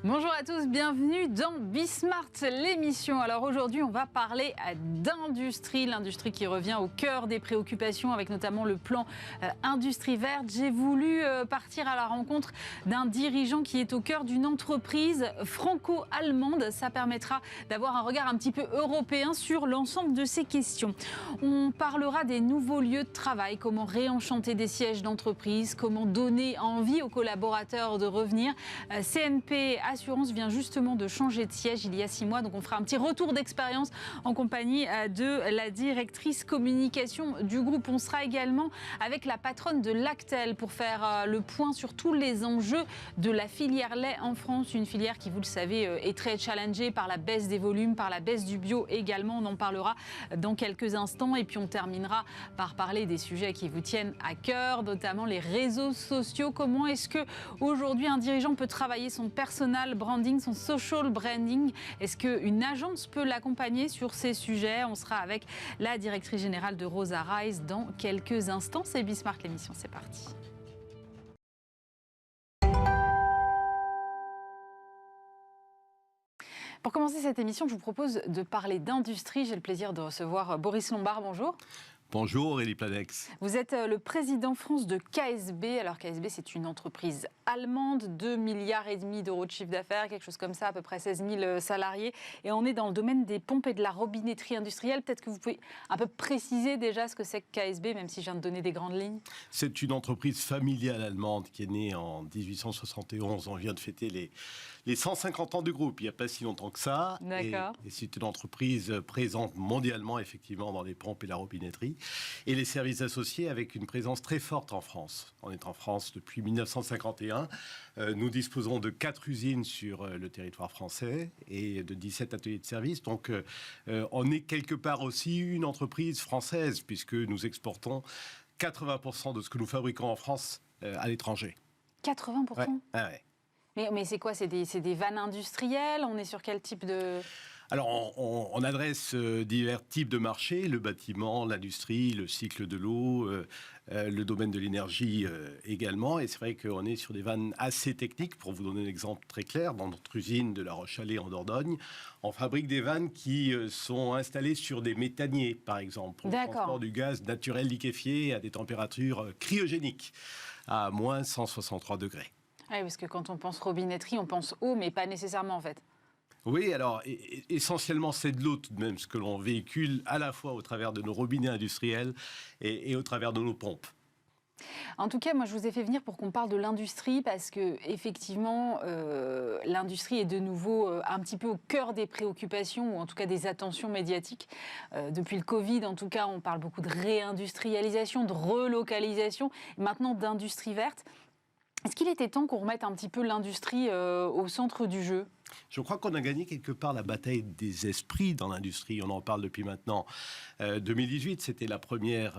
Bonjour à tous, bienvenue dans Bismart, l'émission. Alors aujourd'hui, on va parler d'industrie, l'industrie qui revient au cœur des préoccupations avec notamment le plan Industrie Verte. J'ai voulu partir à la rencontre d'un dirigeant qui est au cœur d'une entreprise franco-allemande. Ça permettra d'avoir un regard un petit peu européen sur l'ensemble de ces questions. On parlera des nouveaux lieux de travail, comment réenchanter des sièges d'entreprise, comment donner envie aux collaborateurs de revenir. CNP Assurance vient justement de changer de siège il y a 6 mois, donc on fera un petit retour d'expérience en compagnie de la directrice communication du groupe. On sera également avec la patronne de Lactel pour faire le point sur tous les enjeux de la filière lait en France, une filière qui, vous le savez, est très challengée par la baisse des volumes, par la baisse du bio également. On en parlera dans quelques instants et puis on terminera par parler des sujets qui vous tiennent à cœur, notamment les réseaux sociaux. Comment est-ce que aujourd'hui un dirigeant peut travailler son personal branding, son social branding? Est-ce qu'une agence peut l'accompagner sur ces sujets? On sera avec la directrice générale de Rosa Rise dans quelques instants. C'est Bismart l'émission, c'est parti. Pour commencer cette émission, je vous propose de parler d'industrie. J'ai le plaisir de recevoir Boris Lombard. Bonjour. Bonjour Aurélie Planex. Vous êtes le président France de KSB. Alors KSB, c'est une entreprise allemande, 2,5 milliards d'euros de chiffre d'affaires, quelque chose comme ça, à peu près 16 000 salariés. Et on est dans le domaine des pompes et de la robinetterie industrielle. Peut-être que vous pouvez un peu préciser déjà ce que c'est que KSB, même si je viens de donner des grandes lignes. C'est une entreprise familiale allemande qui est née en 1871. On vient de fêter les 150 ans du groupe, il n'y a pas si longtemps que ça. D'accord. Et c'est une entreprise présente mondialement, effectivement, dans les pompes et la robinetterie. Et les services associés avec une présence très forte en France. On est en France depuis 1951. Nous disposons de 4 usines sur le territoire français et de 17 ateliers de service. Donc, on est quelque part aussi une entreprise française puisque nous exportons 80% de ce que nous fabriquons en France à l'étranger. 80%? Ouais. Ah ouais. Mais c'est quoi? C'est des vannes industrielles? On est sur quel type de... Alors, on adresse divers types de marchés, le bâtiment, l'industrie, le cycle de l'eau, le domaine de l'énergie également. Et c'est vrai qu'on est sur des vannes assez techniques. Pour vous donner un exemple très clair, dans notre usine de La Roche-Chalais en Dordogne, on fabrique des vannes qui sont installées sur des méthaniers, par exemple, pour le transport du gaz naturel liquéfié à des températures cryogéniques, à moins 163 degrés. Oui, parce que quand on pense robinetterie, on pense eau, mais pas nécessairement en fait. Oui, alors essentiellement c'est de l'eau tout de même, ce que l'on véhicule à la fois au travers de nos robinets industriels et au travers de nos pompes. En tout cas, moi, je vous ai fait venir pour qu'on parle de l'industrie parce que effectivement, l'industrie est de nouveau un petit peu au cœur des préoccupations ou en tout cas des attentions médiatiques. Depuis le Covid, en tout cas, on parle beaucoup de réindustrialisation, de relocalisation, et maintenant d'industrie verte. Est-ce qu'il était temps qu'on remette un petit peu l'industrie au centre du jeu ? Je crois qu'on a gagné quelque part la bataille des esprits dans l'industrie. On en parle depuis maintenant 2018. C'était la première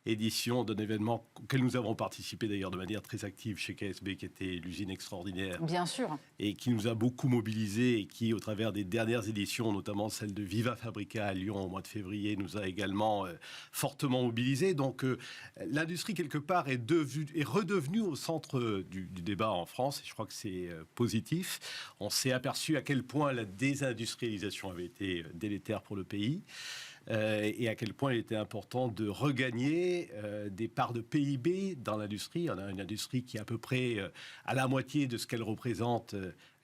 édition d'un événement auquel nous avons participé d'ailleurs de manière très active chez KSB, qui était l'usine extraordinaire. Bien sûr. Et qui nous a beaucoup mobilisés et qui, au travers des dernières éditions, notamment celle de Viva Fabrica à Lyon au mois de février, nous a également fortement mobilisés. Donc l'industrie, quelque part, est redevenue au centre du débat en France. Et je crois que c'est positif. On s'est aperçu à quel point la désindustrialisation avait été délétère pour le pays et à quel point il était important de regagner des parts de PIB dans l'industrie. On a une industrie qui est à peu près à la moitié de ce qu'elle représente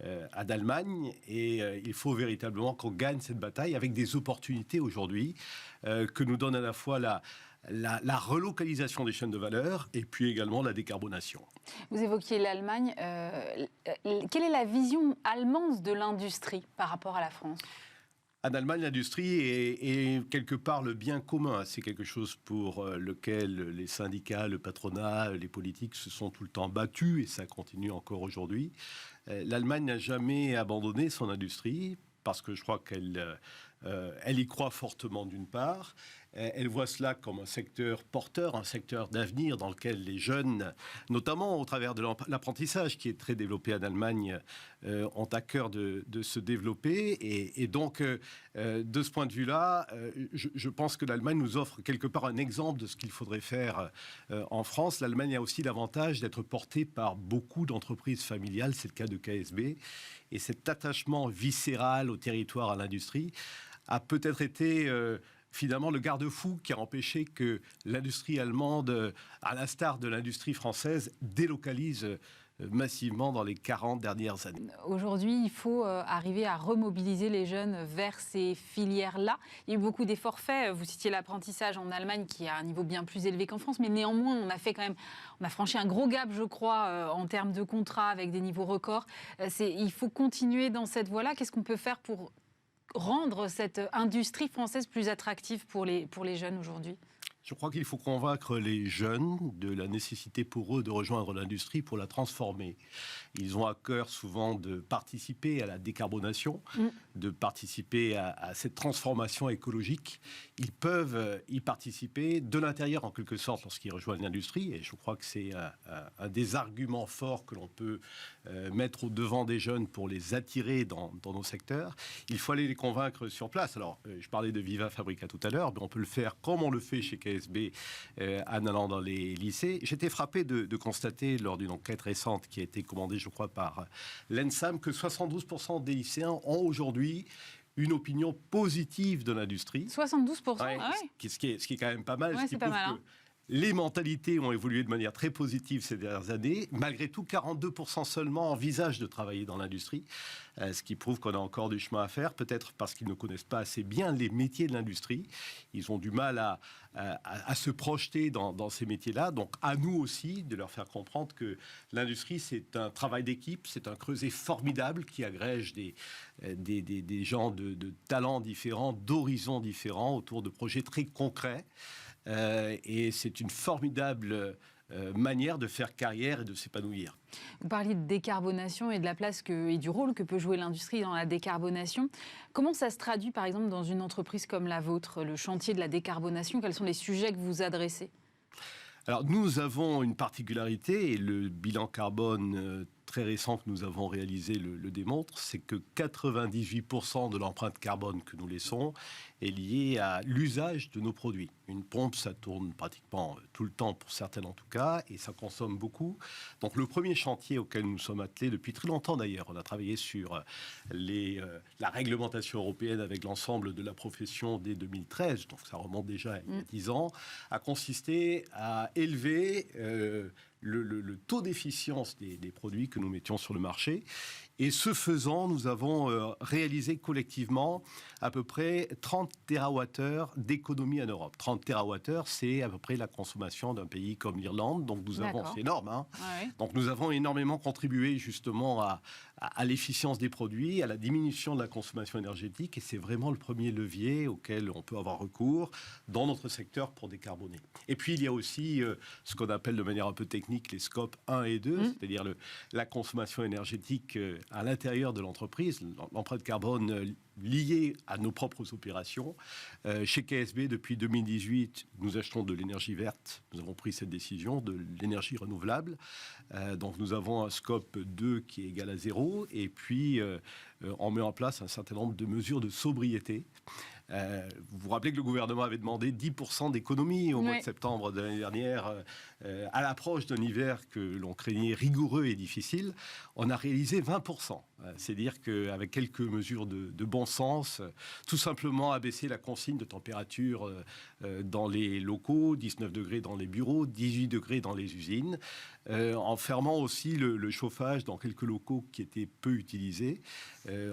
en Allemagne et il faut véritablement qu'on gagne cette bataille avec des opportunités aujourd'hui que nous donne à la fois la relocalisation des chaînes de valeur et puis également la décarbonation. Vous évoquiez l'Allemagne. Quelle est la vision allemande de l'industrie par rapport à la France ? En Allemagne, l'industrie est quelque part le bien commun. C'est quelque chose pour lequel les syndicats, le patronat, les politiques se sont tout le temps battus et ça continue encore aujourd'hui. L'Allemagne n'a jamais abandonné son industrie parce que je crois qu'elle y croit fortement d'une part. Elle voit cela comme un secteur porteur, un secteur d'avenir dans lequel les jeunes, notamment au travers de l'apprentissage qui est très développé en Allemagne, ont à cœur de se développer. Et donc, de ce point de vue-là, je pense que l'Allemagne nous offre quelque part un exemple de ce qu'il faudrait faire en France. L'Allemagne a aussi l'avantage d'être portée par beaucoup d'entreprises familiales, c'est le cas de KSB. Et cet attachement viscéral au territoire, à l'industrie, a peut-être été finalement le garde-fou qui a empêché que l'industrie allemande, à l'instar de l'industrie française, délocalise massivement dans les 40 dernières années. Aujourd'hui, il faut arriver à remobiliser les jeunes vers ces filières-là. Il y a eu beaucoup d'efforts faits. Vous citiez l'apprentissage en Allemagne qui a un niveau bien plus élevé qu'en France, mais néanmoins, on a franchi un gros gap, je crois, en termes de contrats avec des niveaux records. Il faut continuer dans cette voie-là. Qu'est-ce qu'on peut faire pour rendre cette industrie française plus attractive pour les jeunes aujourd'hui ? Je crois qu'il faut convaincre les jeunes de la nécessité pour eux de rejoindre l'industrie pour la transformer. Ils ont à cœur souvent de participer à la décarbonation, de participer à cette transformation écologique. Ils peuvent y participer de l'intérieur en quelque sorte lorsqu'ils rejoignent l'industrie. Et je crois que c'est un des arguments forts que l'on peut mettre au devant des jeunes pour les attirer dans nos secteurs. Il faut aller les convaincre sur place. Alors, je parlais de Viva Fabrica tout à l'heure, mais on peut le faire comme on le fait chez KSB en allant dans les lycées. J'étais frappé de constater lors d'une enquête récente qui a été commandée, je crois, par l'ENSAM, que 72% des lycéens ont aujourd'hui une opinion positive de l'industrie. 72%, ouais, ah ouais. ce qui est quand même pas mal. Ouais, ce qui c'est pas prouve mal, que les mentalités ont évolué de manière très positive ces dernières années. Malgré tout, 42% seulement envisagent de travailler dans l'industrie, ce qui prouve qu'on a encore du chemin à faire, peut-être parce qu'ils ne connaissent pas assez bien les métiers de l'industrie. Ils ont du mal à se projeter dans ces métiers-là. Donc, à nous aussi de leur faire comprendre que l'industrie, c'est un travail d'équipe, c'est un creuset formidable qui agrège des gens de talents différents, d'horizons différents, autour de projets très concrets. Et c'est une formidable manière de faire carrière et de s'épanouir. Vous parliez de décarbonation et de la place et du rôle que peut jouer l'industrie dans la décarbonation. Comment ça se traduit, par exemple, dans une entreprise comme la vôtre, le chantier de la décarbonation? Quels sont les sujets que vous adressez? Alors, nous avons une particularité, et le bilan carbone très récent que nous avons réalisé le démontre, c'est que 98% de l'empreinte carbone que nous laissons est liée à l'usage de nos produits. Une pompe, ça tourne pratiquement tout le temps, pour certaines en tout cas, et ça consomme beaucoup. Donc le premier chantier auquel nous sommes attelés depuis très longtemps d'ailleurs, on a travaillé sur la réglementation européenne avec l'ensemble de la profession dès 2013, donc ça remonte déjà il y a 10 ans, a consisté à élever le taux d'efficience des produits que nous mettions sur le marché. Et ce faisant, nous avons réalisé collectivement à peu près 30 TWh d'économie en Europe. 30 TWh, c'est à peu près la consommation d'un pays comme l'Irlande. Donc nous avons, c'est énorme, hein. Ouais. Donc nous avons énormément contribué justement à l'efficience des produits, à la diminution de la consommation énergétique. Et c'est vraiment le premier levier auquel on peut avoir recours dans notre secteur pour décarboner. Et puis il y a aussi ce qu'on appelle de manière un peu technique les scopes 1 et 2, c'est-à-dire la consommation énergétique à l'intérieur de l'entreprise, l'empreinte carbone liée à nos propres opérations. Chez KSB, depuis 2018, nous achetons de l'énergie verte. Nous avons pris cette décision de l'énergie renouvelable. Donc nous avons un scope 2 qui est égal à 0. Et puis, on met en place un certain nombre de mesures de sobriété. Vous vous rappelez que le gouvernement avait demandé 10% d'économie au mois de septembre de l'année dernière, à l'approche d'un hiver que l'on craignait rigoureux et difficile. On a réalisé 20%. C'est-à-dire qu'avec quelques mesures de bon sens, tout simplement abaisser la consigne de température dans les locaux, 19 degrés dans les bureaux, 18 degrés dans les usines, en fermant aussi le chauffage dans quelques locaux qui étaient peu utilisés.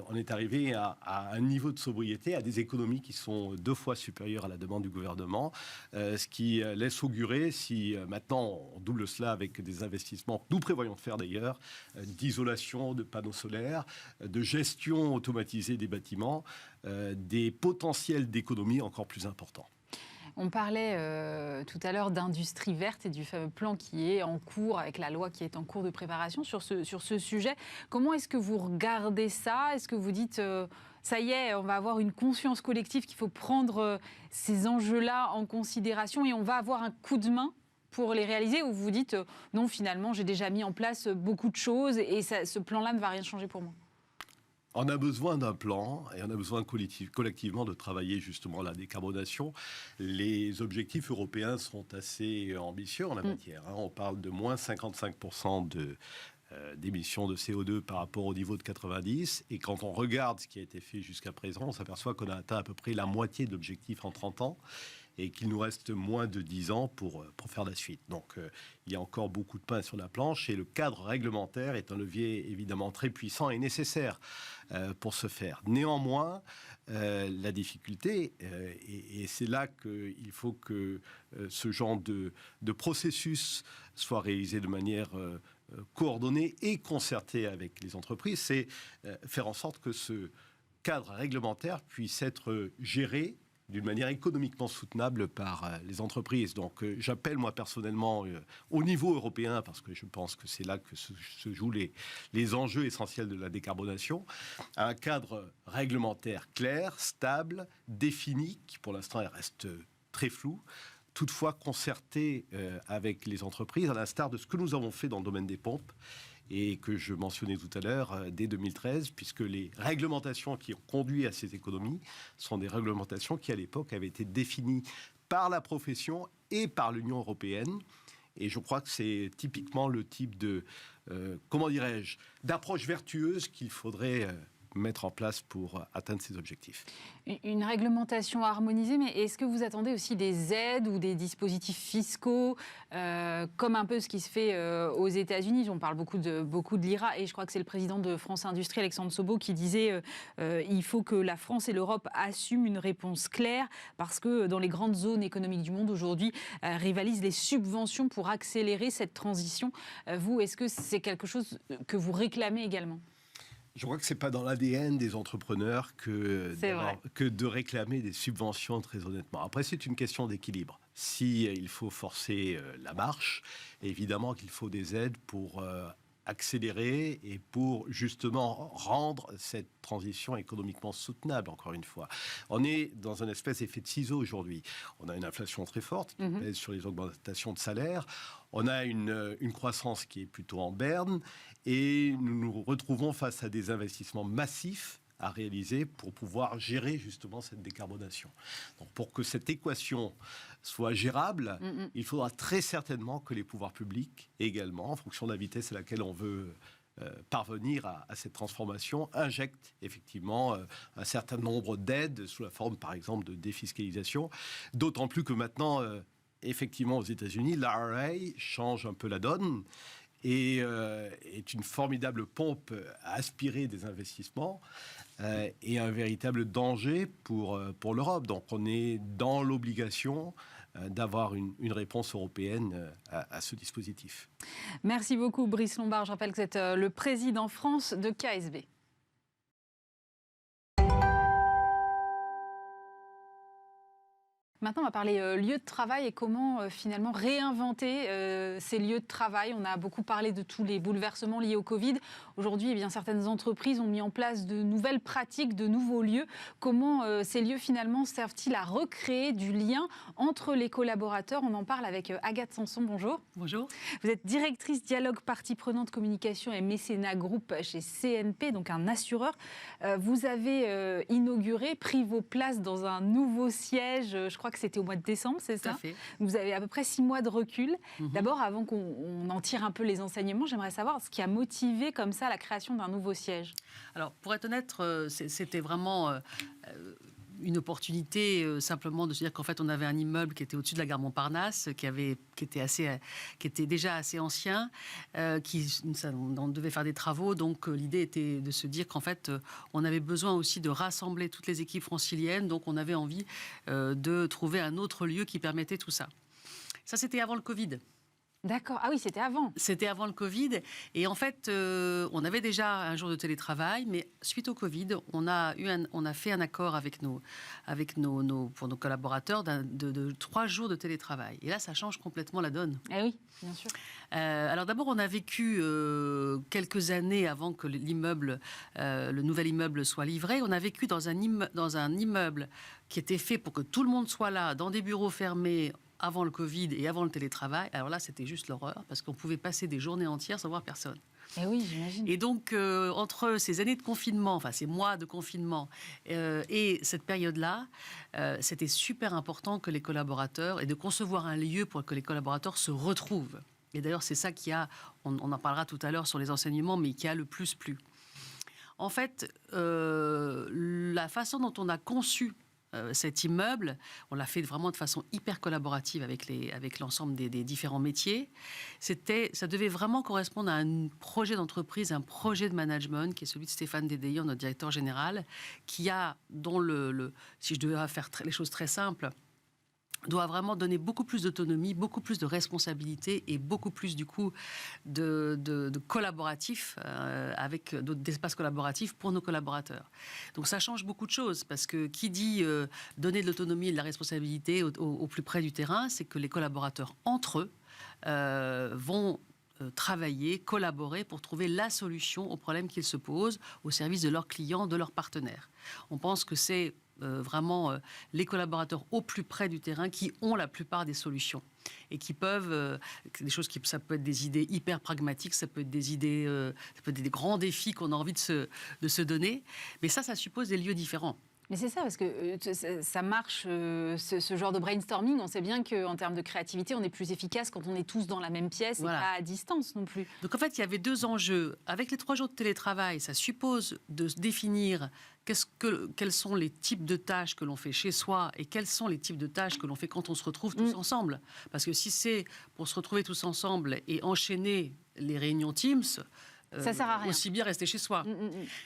On est arrivé à un niveau de sobriété, à des économies qui sont 2 fois supérieures à la demande du gouvernement, ce qui laisse augurer, si maintenant on double cela avec des investissements que nous prévoyons de faire d'ailleurs, d'isolation de panneaux solaires, de gestion automatisée des bâtiments, des potentiels d'économie encore plus importants. On parlait tout à l'heure d'industrie verte et du fameux plan qui est en cours, avec la loi qui est en cours de préparation sur ce sujet. Comment est-ce que vous regardez ça? Est-ce que vous dites Ça y est, on va avoir une conscience collective qu'il faut prendre ces enjeux-là en considération et on va avoir un coup de main pour les réaliser, ou vous dites non, finalement, j'ai déjà mis en place beaucoup de choses et ce plan-là ne va rien changer pour moi? On a besoin d'un plan et on a besoin collectivement de travailler justement la décarbonation. Les objectifs européens sont assez ambitieux en la matière. On parle de moins 55% d'émissions de CO2 par rapport au niveau de 90. Et quand on regarde ce qui a été fait jusqu'à présent, on s'aperçoit qu'on a atteint à peu près la moitié de l'objectif en 30 ans. Et qu'il nous reste moins de 10 ans pour faire la suite. Donc, il y a encore beaucoup de pain sur la planche et le cadre réglementaire est un levier évidemment très puissant et nécessaire pour ce faire. Néanmoins, la difficulté, et c'est là qu'il faut que ce genre de processus soit réalisé de manière coordonnée et concertée avec les entreprises, c'est faire en sorte que ce cadre réglementaire puisse être géré d'une manière économiquement soutenable par les entreprises. Donc j'appelle moi personnellement au niveau européen, parce que je pense que c'est là que se jouent les enjeux essentiels de la décarbonation, à un cadre réglementaire clair, stable, défini, qui pour l'instant reste très flou, toutefois concerté avec les entreprises, à l'instar de ce que nous avons fait dans le domaine des pompes, et que je mentionnais tout à l'heure, dès 2013, puisque les réglementations qui ont conduit à ces économies sont des réglementations qui, à l'époque, avaient été définies par la profession et par l'Union européenne. Et je crois que c'est typiquement le type de, d'approche vertueuse qu'il faudrait mettre en place pour atteindre ces objectifs. Une réglementation harmonisée, mais est-ce que vous attendez aussi des aides ou des dispositifs fiscaux, comme un peu ce qui se fait aux États-Unis? On parle beaucoup de l'IRA, et je crois que c'est le président de France Industrie, Alexandre Sobo, qui disait il faut que la France et l'Europe assument une réponse claire, parce que dans les grandes zones économiques du monde aujourd'hui, rivalisent les subventions pour accélérer cette transition. Vous, est-ce que c'est quelque chose que vous réclamez également? Je crois que ce n'est pas dans l'ADN des entrepreneurs que de réclamer des subventions, très honnêtement. Après, c'est une question d'équilibre. Si il faut forcer la marche, évidemment qu'il faut des aides pour accélérer et pour justement rendre cette transition économiquement soutenable, encore une fois. On est dans un espèce d'effet de ciseau aujourd'hui. On a une inflation très forte qui pèse sur les augmentations de salaire. On a une croissance qui est plutôt en berne et nous nous retrouvons face à des investissements massifs à réaliser pour pouvoir gérer justement cette décarbonation. Donc pour que cette équation soit gérable, il faudra très certainement que les pouvoirs publics également, en fonction de la vitesse à laquelle on veut parvenir à cette transformation, injectent effectivement un certain nombre d'aides sous la forme par exemple de défiscalisation, d'autant plus que maintenant effectivement aux États-Unis, l'IRA change un peu la donne et est une formidable pompe à aspirer des investissements et un véritable danger pour l'Europe. Donc on est dans l'obligation d'avoir une réponse européenne à ce dispositif. Merci beaucoup Brice Lombard. Je rappelle que vous êtes le président France de KSB. Maintenant, on va parler lieux de travail et comment finalement réinventer ces lieux de travail. On a beaucoup parlé de tous les bouleversements liés au Covid. Aujourd'hui, eh bien, certaines entreprises ont mis en place de nouvelles pratiques, de nouveaux lieux. Comment ces lieux finalement servent-ils à recréer du lien entre les collaborateurs? On en parle avec Agathe Sanson. Bonjour. Bonjour. Vous êtes directrice dialogue partie prenante communication et mécénat groupe chez CNP, donc un assureur. Vous avez inauguré, pris vos places dans un nouveau siège, je crois que c'était au mois de décembre, c'est ça? Tout à fait. Vous avez à peu près 6 mois de recul. D'abord, avant qu'on en tire un peu les enseignements, j'aimerais savoir ce qui a motivé comme ça la création d'un nouveau siège. Alors, pour être honnête, c'était vraiment une opportunité simplement de se dire qu'en fait, on avait un immeuble qui était au-dessus de la gare Montparnasse, qui était déjà assez ancien, on devait faire des travaux. Donc, l'idée était de se dire qu'en fait, on avait besoin aussi de rassembler toutes les équipes franciliennes. Donc, on avait envie de trouver un autre lieu qui permettait tout ça. Ça, c'était avant le Covid. D'accord. Ah oui, c'était avant. C'était avant le Covid. Et en fait, on avait déjà un jour de télétravail, mais suite au Covid, on a fait un accord pour nos collaborateurs de 3 jours de télétravail. Et là, ça change complètement la donne. Eh oui, bien sûr. Alors d'abord, on a vécu quelques années avant que le nouvel immeuble soit livré. On a vécu dans un immeuble qui était fait pour que tout le monde soit là, dans des bureaux fermés, avant le Covid et avant le télétravail. Alors là, c'était juste l'horreur, parce qu'on pouvait passer des journées entières sans voir personne. Eh oui, j'imagine. Et donc, entre ces années de confinement, enfin ces mois de confinement et cette période-là, c'était super important que les collaborateurs, et de concevoir un lieu pour que les collaborateurs se retrouvent. Et d'ailleurs, c'est ça on en parlera tout à l'heure sur les enseignements, mais qui a le plus plu. En fait, la façon dont on a conçu cet immeuble, on l'a fait vraiment de façon hyper collaborative avec l'ensemble des différents métiers. Ça devait vraiment correspondre à un projet d'entreprise, un projet de management qui est celui de Stéphane Dédéian, notre directeur général, dont si je devais faire les choses très simples, doit vraiment donner beaucoup plus d'autonomie, beaucoup plus de responsabilité et beaucoup plus du coup de collaboratif avec d'espaces collaboratifs pour nos collaborateurs. Donc ça change beaucoup de choses parce que qui dit donner de l'autonomie et de la responsabilité au plus près du terrain, c'est que les collaborateurs entre eux vont travailler, collaborer pour trouver la solution aux problèmes qu'ils se posent au service de leurs clients, de leurs partenaires. On pense que c'est vraiment les collaborateurs au plus près du terrain qui ont la plupart des solutions et qui peuvent, ça peut être des idées hyper pragmatiques, ça peut être des idées, ça peut être des grands défis qu'on a envie de se donner, mais ça suppose des lieux différents. Mais c'est ça, parce que ça marche, ce genre de brainstorming. On sait bien qu'en termes de créativité, on est plus efficace quand on est tous dans la même pièce et pas à distance non plus. Donc en fait, il y avait 2 enjeux. Avec les 3 jours de télétravail, ça suppose de définir quels sont les types de tâches que l'on fait chez soi et quels sont les types de tâches que l'on fait quand on se retrouve tous ensemble. Parce que si c'est pour se retrouver tous ensemble et enchaîner les réunions Teams, ça sert à rien. Aussi bien rester chez soi.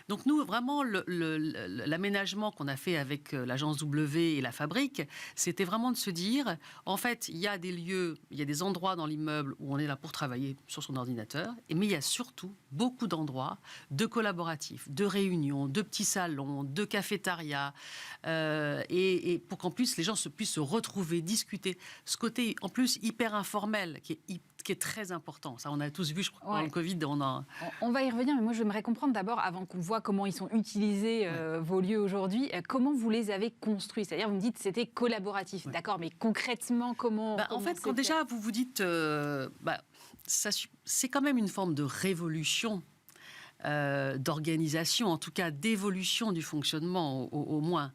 Donc nous, vraiment, l'aménagement qu'on a fait avec l'agence W et la fabrique, c'était vraiment de se dire, en fait, il y a des lieux, il y a des endroits dans l'immeuble où on est là pour travailler sur son ordinateur, mais il y a surtout beaucoup d'endroits de collaboratifs, de réunions, de petits salons, de cafétérias, et pour qu'en plus les gens puissent se retrouver, discuter. Ce côté, en plus, hyper informel, qui est très important. Ça, on a tous vu, je crois, pendant le Covid. On va y revenir, mais moi, j'aimerais comprendre d'abord, avant qu'on voit comment ils sont utilisés, vos lieux aujourd'hui, comment vous les avez construits. C'est-à-dire, vous me dites que c'était collaboratif, d'accord, mais concrètement, comment en fait, quand déjà vous vous dites, c'est quand même une forme de révolution d'organisation, en tout cas d'évolution du fonctionnement au moins.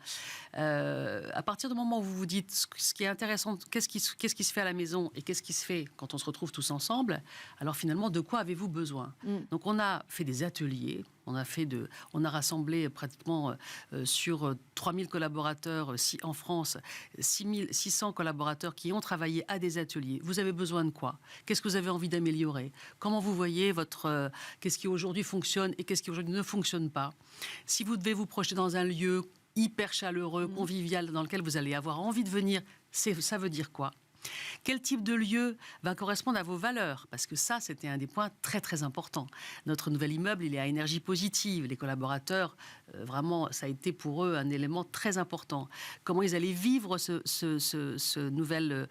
À partir du moment où vous vous dites ce qui est intéressant, qu'est-ce qui se fait à la maison et qu'est-ce qui se fait quand on se retrouve tous ensemble, alors finalement, de quoi avez-vous besoin ? Donc on a fait des ateliers, on a rassemblé pratiquement sur 3000 collaborateurs en France, 600 collaborateurs qui ont travaillé à des ateliers. Vous avez besoin de quoi ? Qu'est-ce que vous avez envie d'améliorer ? Comment vous voyez qu'est-ce qui aujourd'hui fonctionne et qu'est-ce qui aujourd'hui ne fonctionne pas ? Si vous devez vous projeter dans un lieu hyper chaleureux, convivial, dans lequel vous allez avoir envie de venir, ça veut dire quoi ? Quel type de lieu va correspondre à vos valeurs ? Parce que ça, c'était un des points très, très importants. Notre nouvel immeuble, il est à énergie positive. Les collaborateurs, vraiment, ça a été pour eux un élément très important. Comment ils allaient vivre ce nouvel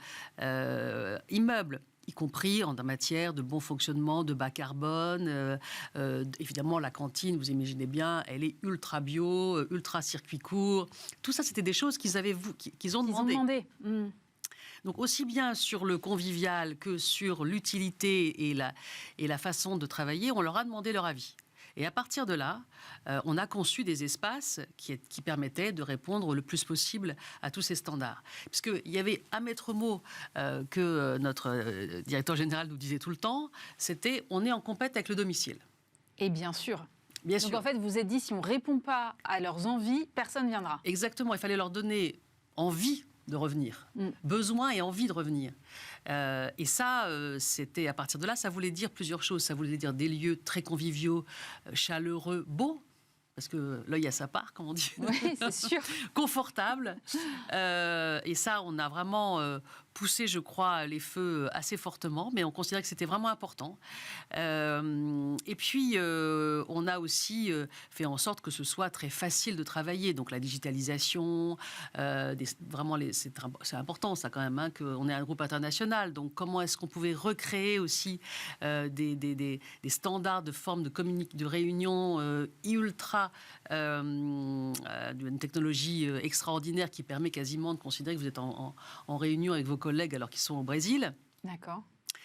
immeuble ? Y compris en matière de bon fonctionnement, de bas carbone. Évidemment, la cantine, vous imaginez bien, elle est ultra bio, ultra circuit court. Tout ça, c'était des choses qu'ils ont demandé. Donc aussi bien sur le convivial que sur l'utilité et la façon de travailler, on leur a demandé leur avis. Et à partir de là, on a conçu des espaces qui permettaient de répondre le plus possible à tous ces standards. Puisqu'il y avait un maître mot que notre directeur général nous disait tout le temps, c'était « on est en compète avec le domicile ». Et bien sûr. Bien sûr. Donc en fait, vous vous êtes dit, si on ne répond pas à leurs envies, personne ne viendra. Exactement, il fallait leur donner envie de revenir, besoin et envie de revenir. Et ça, c'était à partir de là, ça voulait dire plusieurs choses. Ça voulait dire des lieux très conviviaux, chaleureux, beaux, parce que l'œil a sa part, comme on dit. Oui, c'est sûr. Confortable. Et ça, on a vraiment poussé, je crois, les feux assez fortement, mais on considérait que c'était vraiment important. Et puis, on a aussi fait en sorte que ce soit très facile de travailler. Donc, la digitalisation, c'est important, ça, quand même, hein, qu'on est un groupe international. Donc, comment est-ce qu'on pouvait recréer aussi des standards de forme de réunion ultra, d'une technologie extraordinaire qui permet quasiment de considérer que vous êtes en réunion avec vos collègues alors qu'ils sont au Brésil. D'accord.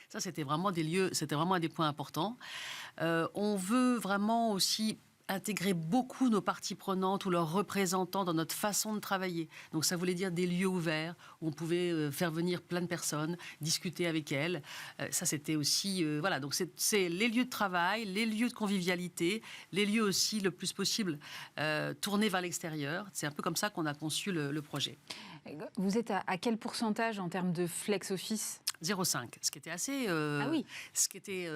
Ça, c'était vraiment un des points importants. On veut vraiment aussi intégrer beaucoup nos parties prenantes ou leurs représentants dans notre façon de travailler. Donc ça voulait dire des lieux ouverts où on pouvait faire venir plein de personnes, discuter avec elles. Ça, c'était aussi... voilà, donc c'est les lieux de travail, les lieux de convivialité, les lieux aussi, le plus possible, tournés vers l'extérieur. C'est un peu comme ça qu'on a conçu le projet. Vous êtes à quel pourcentage en termes de flex office ? 0,5, ce qui était assez... ah oui. Ce qui était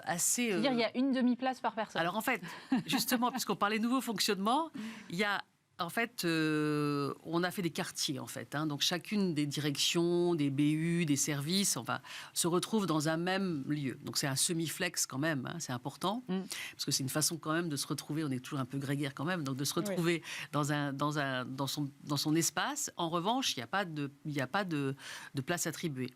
assez... C'est-à-dire il y a une demi-place par personne. Alors en fait, justement, puisqu'on parlait nouveau fonctionnement, il y a... En fait, on a fait des quartiers, en fait. Hein, donc, chacune des directions, des BU, des services, se retrouve dans un même lieu. Donc, c'est un semi-flex quand même, hein, c'est important. Parce que c'est une façon quand même de se retrouver, on est toujours un peu grégaire quand même, donc de se retrouver dans son espace. En revanche, il n'y a pas de place attribuée.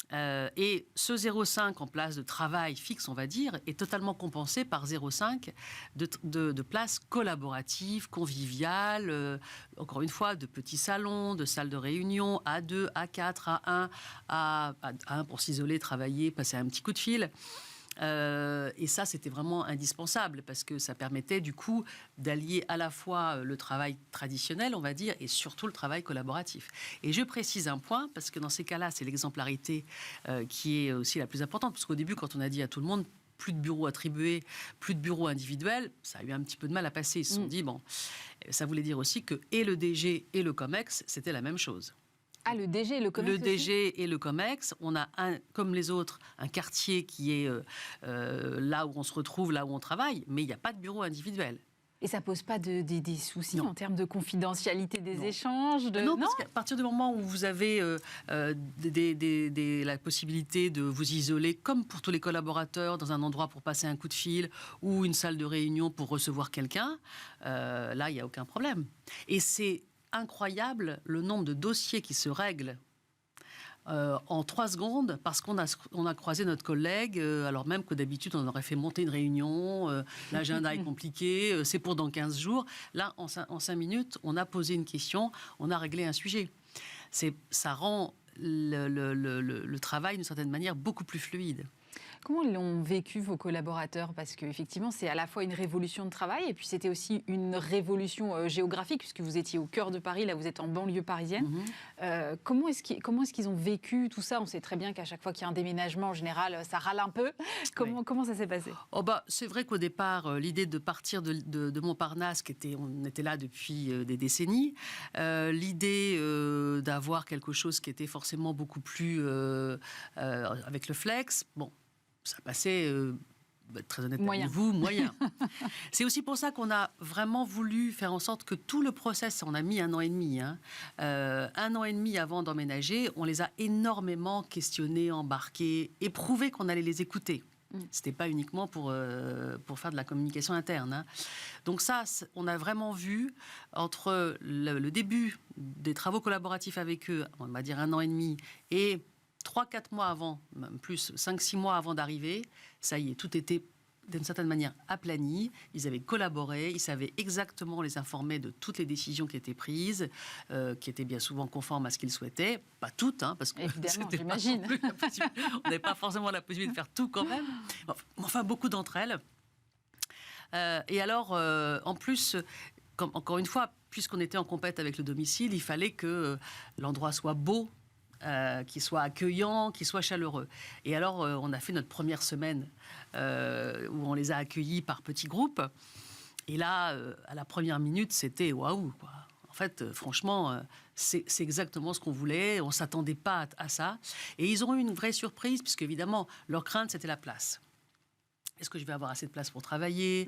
Et ce 0,5 en place de travail fixe, on va dire, est totalement compensé par 0,5 de places collaboratives, conviviales, encore une fois, de petits salons, de salles de réunion, A2, A4, A1, A1 pour s'isoler, travailler, passer un petit coup de fil. Et ça, c'était vraiment indispensable parce que ça permettait du coup d'allier à la fois le travail traditionnel, on va dire, et surtout le travail collaboratif. Et je précise un point, parce que dans ces cas-là, c'est l'exemplarité qui est aussi la plus importante. Parce qu'au début, quand on a dit à tout le monde, plus de bureaux attribués, plus de bureaux individuels, ça a eu un petit peu de mal à passer. Ils se sont dit, bon, ça voulait dire aussi que et le DG et le COMEX, c'était la même chose. Ah, le DG et le COMEX. Le DG et le COMEX, on a, comme les autres, un quartier qui est là où on se retrouve, là où on travaille, mais il n'y a pas de bureau individuel. Et ça ne pose pas des soucis Non. en termes de confidentialité des échanges Non, parce qu'à partir du moment où vous avez la possibilité de vous isoler, comme pour tous les collaborateurs, dans un endroit pour passer un coup de fil ou une salle de réunion pour recevoir quelqu'un, là, il n'y a aucun problème. Et c'est incroyable le nombre de dossiers qui se règlent en 3 secondes parce qu'on a croisé notre collègue alors même que d'habitude on aurait fait monter une réunion, l'agenda est compliqué, c'est pour dans 15 jours. Là, en 5 minutes, on a posé une question, on a réglé un sujet. Ça rend le travail d'une certaine manière beaucoup plus fluide. Comment l'ont vécu vos collaborateurs ? Parce qu'effectivement, c'est à la fois une révolution de travail et puis c'était aussi une révolution géographique puisque vous étiez au cœur de Paris, là vous êtes en banlieue parisienne. Comment est-ce qu'ils ont vécu tout ça ? On sait très bien qu'à chaque fois qu'il y a un déménagement, en général, ça râle un peu. Comment ça s'est passé ? C'est vrai qu'au départ, l'idée de partir de Montparnasse, on était là depuis des décennies, l'idée d'avoir quelque chose qui était forcément beaucoup plus avec le flex, ça passait, très honnêtement, avec vous, moyen. C'est aussi pour ça qu'on a vraiment voulu faire en sorte que tout le process, on a mis 1 an et demi, 1 an et demi avant d'emménager, on les a énormément questionnés, embarqués, et prouvé qu'on allait les écouter. C'était pas uniquement pour faire de la communication interne. Donc ça, on a vraiment vu entre le début des travaux collaboratifs avec eux, on va dire 1 an et demi, et 3-4 mois avant, même plus 5-6 mois avant d'arriver, ça y est, tout était d'une certaine manière aplani. Ils avaient collaboré, ils savaient exactement, on les informait de toutes les décisions qui étaient prises, qui étaient bien souvent conformes à ce qu'ils souhaitaient. Pas toutes, parce que évidemment, j'imagine. On n'avait pas forcément la possibilité de faire tout quand même. Enfin, beaucoup d'entre elles. Et alors, en plus, encore une fois, puisqu'on était en compète avec le domicile, il fallait que l'endroit soit beau, qui soit accueillant, qui soit chaleureux. Et alors, on a fait notre première semaine où on les a accueillis par petits groupes. Et là, à la première minute, c'était waouh, quoi. En fait, franchement, c'est exactement ce qu'on voulait. On ne s'attendait pas à ça. Et ils ont eu une vraie surprise, puisque évidemment, leur crainte, c'était la place. Est-ce que je vais avoir assez de place pour travailler?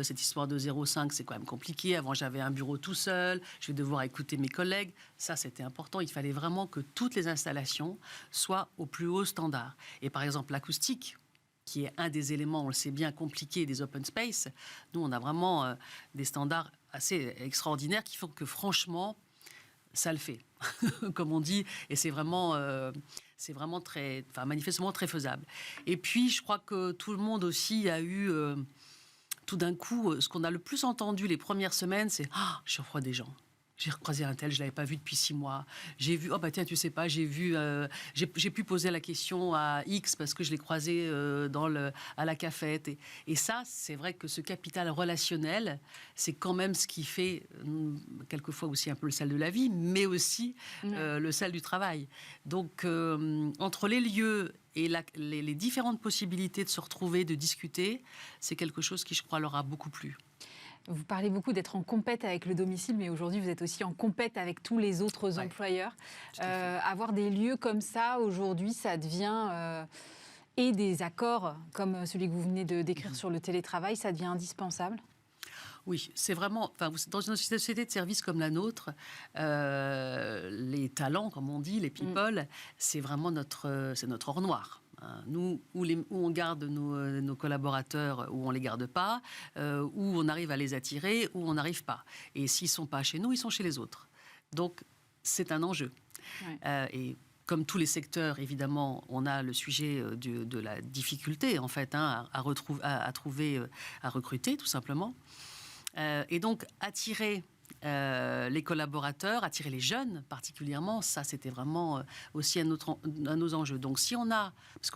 Cette histoire de 0,5, c'est quand même compliqué. Avant, j'avais un bureau tout seul. Je vais devoir écouter mes collègues. Ça, c'était important. Il fallait vraiment que toutes les installations soient au plus haut standard. Et par exemple, l'acoustique, qui est un des éléments, on le sait bien, compliqués des open space, nous, on a vraiment des standards assez extraordinaires qui font que, franchement, ça le fait, comme on dit. Et c'est vraiment manifestement très faisable. Et puis, je crois que tout le monde aussi a eu, tout d'un coup, ce qu'on a le plus entendu les premières semaines, c'est « Ah, je reçois des gens. J'ai recroisé un tel, je ne l'avais pas vu depuis 6 mois. J'ai vu, oh bah tiens, tu sais pas, j'ai pu poser la question à X parce que je l'ai croisé à la cafette. » Et ça, c'est vrai que ce capital relationnel, c'est quand même ce qui fait quelquefois aussi un peu le sel de la vie, mais aussi le sel du travail. Donc, entre les lieux et les différentes possibilités de se retrouver, de discuter, c'est quelque chose qui, je crois, leur a beaucoup plu. Vous parlez beaucoup d'être en compète avec le domicile, mais aujourd'hui, vous êtes aussi en compète avec tous les autres employeurs. Avoir des lieux comme ça, aujourd'hui, ça devient... et des accords, comme celui que vous venez de décrire sur le télétravail, ça devient indispensable? Oui, c'est vraiment... dans une société de services comme la nôtre, les talents, comme on dit, les people, c'est vraiment notre or noir. Nous, où on garde nos collaborateurs, où on ne les garde pas, où on arrive à les attirer, où on n'arrive pas. Et s'ils ne sont pas chez nous, ils sont chez les autres. Donc, c'est un enjeu. Et comme tous les secteurs, évidemment, on a le sujet de la difficulté, en fait, à recruter, tout simplement. Et donc, attirer les collaborateurs, attirer les jeunes particulièrement, ça c'était vraiment aussi un de nos enjeux. Donc si on a, parce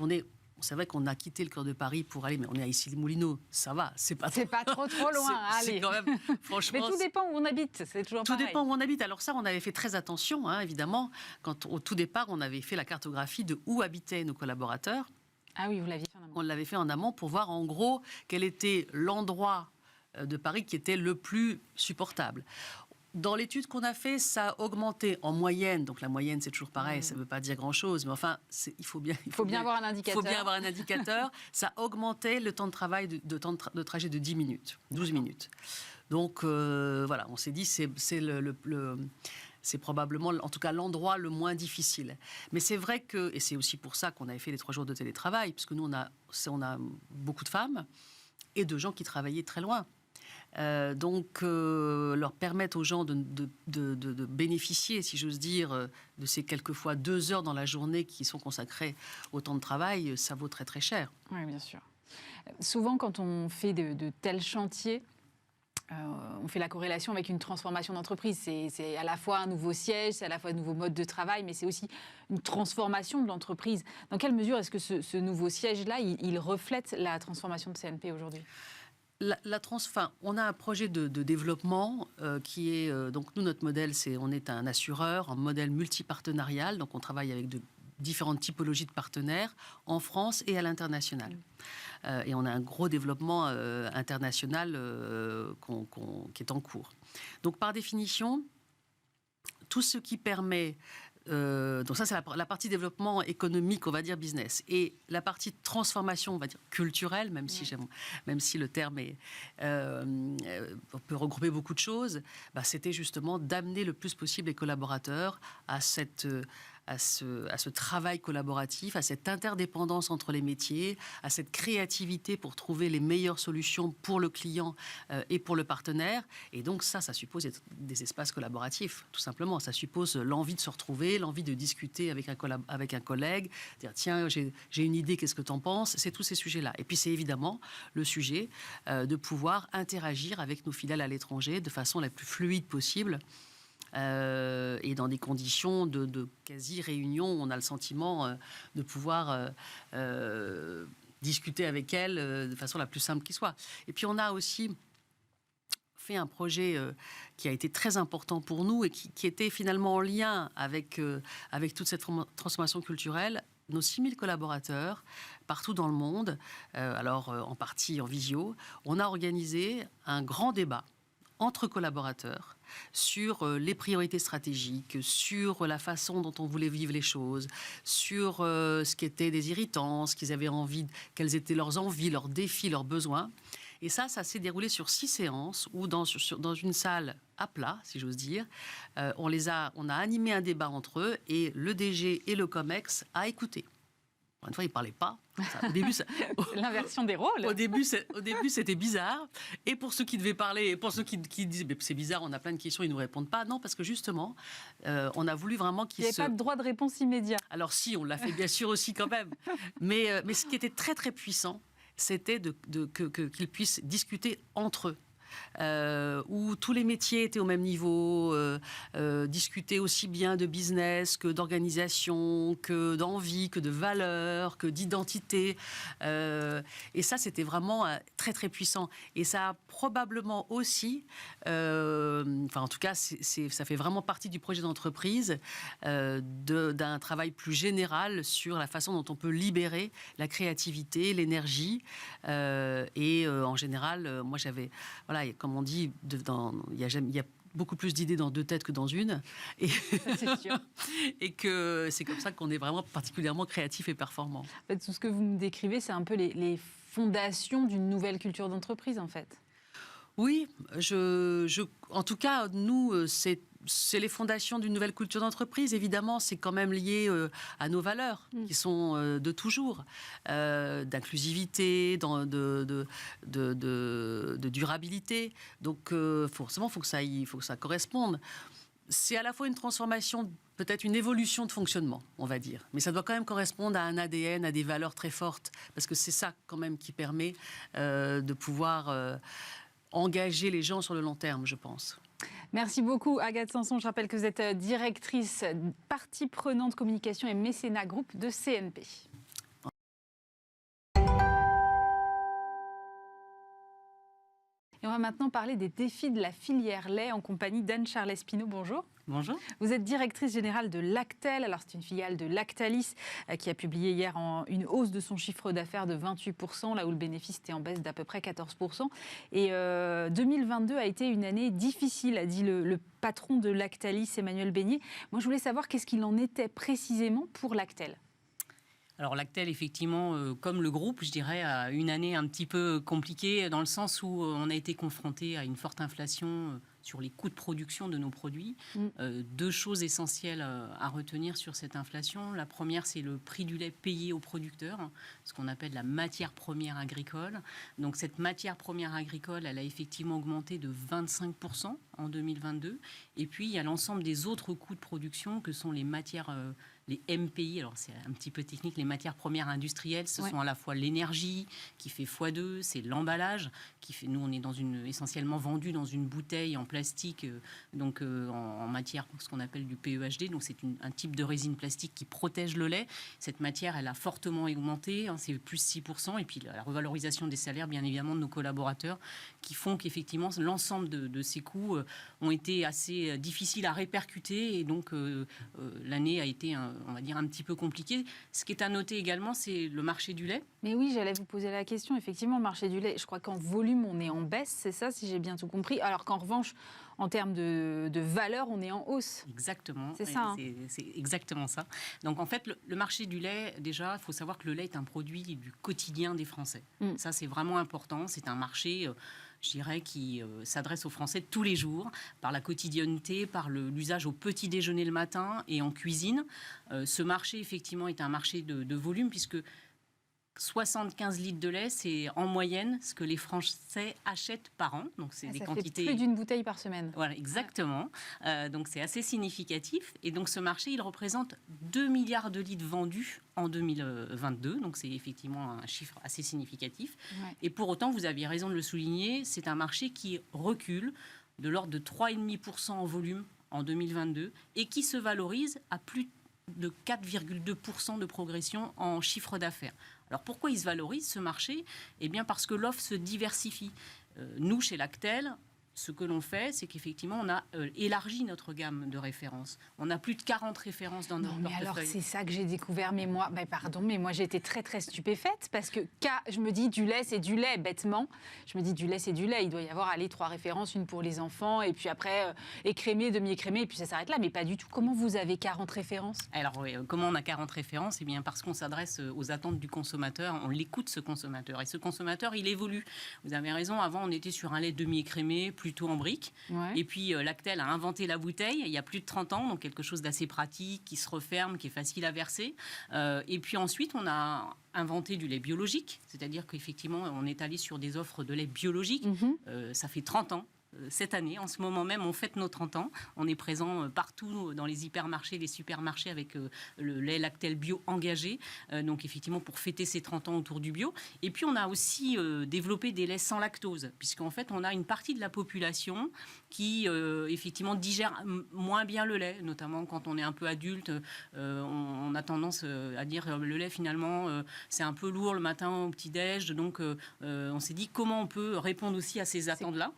c'est vrai qu'on a quitté le cœur de Paris pour aller, mais on est à Issy-les-Moulineaux, ça va, c'est pas trop loin. C'est quand même, franchement. Mais tout dépend où on habite, c'est toujours pareil. Tout dépend où on habite. Alors ça, on avait fait très attention, évidemment, quand au tout départ, on avait fait la cartographie de où habitaient nos collaborateurs. Ah oui, vous l'aviez fait en amont. On l'avait fait en amont pour voir en gros quel était l'endroit de Paris qui était le plus supportable. Dans l'étude qu'on a fait, ça a augmenté en moyenne. Donc la moyenne, c'est toujours pareil, ça ne veut pas dire grand-chose. Mais enfin, il faut bien avoir un indicateur. Il faut bien avoir un indicateur. Ça augmentait le temps de travail de trajet de 10 minutes, 12 minutes. Donc voilà, on s'est dit c'est probablement, en tout cas, l'endroit le moins difficile. Mais c'est vrai que, et c'est aussi pour ça qu'on avait fait les 3 jours de télétravail, parce que nous, on a beaucoup de femmes et de gens qui travaillaient très loin. Donc, leur permettre aux gens de bénéficier, si j'ose dire, de ces quelquefois 2 heures dans la journée qui sont consacrées au temps de travail, ça vaut très très cher. Oui, bien sûr. Souvent, quand on fait de tels chantiers, on fait la corrélation avec une transformation d'entreprise. C'est à la fois un nouveau siège, c'est à la fois un nouveau mode de travail, mais c'est aussi une transformation de l'entreprise. Dans quelle mesure est-ce que ce nouveau siège-là, il reflète la transformation de CNP aujourd'hui ? On a un projet de développement qui est... donc, nous, notre modèle, on est un assureur, un modèle multipartenarial. Donc, on travaille avec différentes typologies de partenaires en France et à l'international. Et on a un gros développement international qui est en cours. Donc, par définition, tout ce qui permet... donc ça, c'est la partie développement économique, on va dire business. Et la partie transformation, on va dire culturelle, même si le terme peut regrouper beaucoup de choses, c'était justement d'amener le plus possible les collaborateurs à ce travail collaboratif, à cette interdépendance entre les métiers, à cette créativité pour trouver les meilleures solutions pour le client et pour le partenaire. Et donc ça suppose des espaces collaboratifs, tout simplement. Ça suppose l'envie de se retrouver, l'envie de discuter avec un collègue, dire tiens, j'ai une idée, qu'est-ce que tu en penses? C'est tous ces sujets-là. Et puis c'est évidemment le sujet de pouvoir interagir avec nos filiales à l'étranger de façon la plus fluide possible. Et dans des conditions de quasi-réunion, on a le sentiment de pouvoir discuter avec elles de façon la plus simple qui soit. Et puis on a aussi fait un projet qui a été très important pour nous et qui était finalement en lien avec toute cette transformation culturelle. Nos 6000 collaborateurs, partout dans le monde, alors en partie en visio, on a organisé un grand débat entre collaborateurs sur les priorités stratégiques, sur la façon dont on voulait vivre les choses, sur ce qui était des irritants, ce qu'ils avaient envie, quelles étaient leurs envies, leurs défis, leurs besoins. Et ça s'est déroulé sur 6 séances où dans une salle à plat, si j'ose dire, on a animé un débat entre eux et le DG et le COMEX a écouté. Une fois, ils ne parlaient pas. Au début, l'inversion des rôles. Au début, c'était bizarre. Et pour ceux qui devaient parler, et pour ceux qui disent c'est bizarre, on a plein de questions, ils ne nous répondent pas. Non, parce que justement, on a voulu vraiment qu'ils Il n'y avait pas de droit de réponse immédiat. Alors si, on l'a fait bien sûr aussi quand même. Mais ce qui était très très puissant, c'était qu'ils puissent discuter entre eux. Où tous les métiers étaient au même niveau, discuter aussi bien de business que d'organisation, que d'envie, que de valeur, que d'identité. Et ça, c'était vraiment très, très puissant. Et ça a probablement aussi, en tout cas, ça fait vraiment partie du projet d'entreprise, d'un travail plus général sur la façon dont on peut libérer la créativité, l'énergie. Et en général, moi, j'avais... Voilà, comme on dit, il y a beaucoup plus d'idées dans 2 têtes que dans une. Et, c'est sûr. Et que c'est comme ça qu'on est vraiment particulièrement créatif et performant. En fait, tout ce que vous me décrivez, c'est un peu les fondations d'une nouvelle culture d'entreprise, en fait. Oui, en tout cas, nous, c'est les fondations d'une nouvelle culture d'entreprise. Évidemment, c'est quand même lié à nos valeurs, qui sont de toujours, d'inclusivité, de durabilité. Donc, forcément, il faut que ça corresponde. C'est à la fois une transformation, peut-être une évolution de fonctionnement, on va dire. Mais ça doit quand même correspondre à un ADN, à des valeurs très fortes, parce que c'est ça quand même qui permet de pouvoir engager les gens sur le long terme, je pense. Merci beaucoup, Agathe Sanson. Je rappelle que vous êtes directrice partie prenante communication et mécénat groupe de CNP. Et on va maintenant parler des défis de la filière lait en compagnie d'Anne-Charles Espino. Bonjour. Bonjour. Vous êtes directrice générale de Lactel. Alors, c'est une filiale de Lactalis qui a publié hier une hausse de son chiffre d'affaires de 28%, là où le bénéfice était en baisse d'à peu près 14%. Et 2022 a été une année difficile, a dit le patron de Lactalis, Emmanuel Beignet. Moi, je voulais savoir qu'est-ce qu'il en était précisément pour Lactel. Alors Lactel, effectivement, comme le groupe, je dirais, a une année un petit peu compliquée dans le sens où on a été confronté à une forte inflation sur les coûts de production de nos produits. 2 choses essentielles à retenir sur cette inflation. La première, c'est le prix du lait payé aux producteurs, ce qu'on appelle la matière première agricole. Donc cette matière première agricole, elle a effectivement augmenté de 25% en 2022. Et puis, il y a l'ensemble des autres coûts de production que sont les matières... les MPI, alors c'est un petit peu technique, les matières premières industrielles, ce sont à la fois l'énergie qui fait x2, c'est l'emballage qui fait, nous on est essentiellement vendu dans une bouteille en plastique, donc en matière, ce qu'on appelle du PEHD, donc c'est un type de résine plastique qui protège le lait. Cette matière, elle a fortement augmenté, c'est plus 6%, et puis la revalorisation des salaires, bien évidemment, de nos collaborateurs, qui font qu'effectivement l'ensemble de ces coûts ont été assez difficiles à répercuter, et donc l'année a été on va dire un petit peu compliqué. Ce qui est à noter également, c'est le marché du lait. Mais oui, j'allais vous poser la question. Effectivement, le marché du lait, je crois qu'en volume, on est en baisse, c'est ça, si j'ai bien tout compris. Alors qu'en revanche, en termes de valeur, on est en hausse. Exactement. C'est ça. C'est exactement ça. Donc en fait, le marché du lait, déjà, il faut savoir que le lait est un produit du quotidien des Français. Ça, c'est vraiment important. C'est un marché... je dirais, qui s'adresse aux Français tous les jours, par la quotidienneté, par l'usage au petit déjeuner le matin et en cuisine. Ce marché, effectivement, est un marché de volume, puisque 75 litres de lait, c'est en moyenne ce que les Français achètent par an. Donc c'est des quantités... Fait plus d'une bouteille par semaine. Voilà, exactement. Donc c'est assez significatif. Et donc ce marché, il représente 2 milliards de litres vendus en 2022. Donc c'est effectivement un chiffre assez significatif. Ouais. Et pour autant, vous aviez raison de le souligner, c'est un marché qui recule de l'ordre de 3,5% en volume en 2022 et qui se valorise à plus de 4,2% de progression en chiffre d'affaires. Alors pourquoi il se valorise ce marché ? Eh bien parce que l'offre se diversifie. Nous, chez Lactel, ce que l'on fait, c'est qu'effectivement, on a élargi notre gamme de références. On a plus de 40 références dans notre portefeuille. Alors, c'est ça que j'ai découvert. Mais moi, j'ai été très, très stupéfaite parce que je me dis, du lait, c'est du lait, bêtement. Je me dis, du lait, c'est du lait. Il doit y avoir, 3 références, une pour les enfants, et puis après, écrémé, demi-écrémé, et puis ça s'arrête là. Mais pas du tout. Comment vous avez 40 références? Alors, oui, comment on a 40 références? Eh bien, parce qu'on s'adresse aux attentes du consommateur. On l'écoute, ce consommateur. Et ce consommateur, il évolue. Vous avez raison. Avant, on était sur un lait demi-écrémé, plutôt en brique. Ouais. Et puis, Lactel a inventé la bouteille il y a plus de 30 ans. Donc, quelque chose d'assez pratique, qui se referme, qui est facile à verser. Et puis ensuite, on a inventé du lait biologique. C'est-à-dire qu'effectivement, on est allé sur des offres de lait biologique. Ça fait 30 ans. Cette année, en ce moment même, on fête nos 30 ans. On est présent partout dans les hypermarchés, les supermarchés avec le lait Lactel bio engagé. Donc effectivement, pour fêter ces 30 ans autour du bio. Et puis, on a aussi développé des laits sans lactose, puisqu'en fait, on a une partie de la population qui, effectivement, digère moins bien le lait, notamment quand on est un peu adulte. On a tendance à dire le lait, finalement, c'est un peu lourd le matin au petit-déj. Donc, on s'est dit comment on peut répondre aussi à ces attentes-là.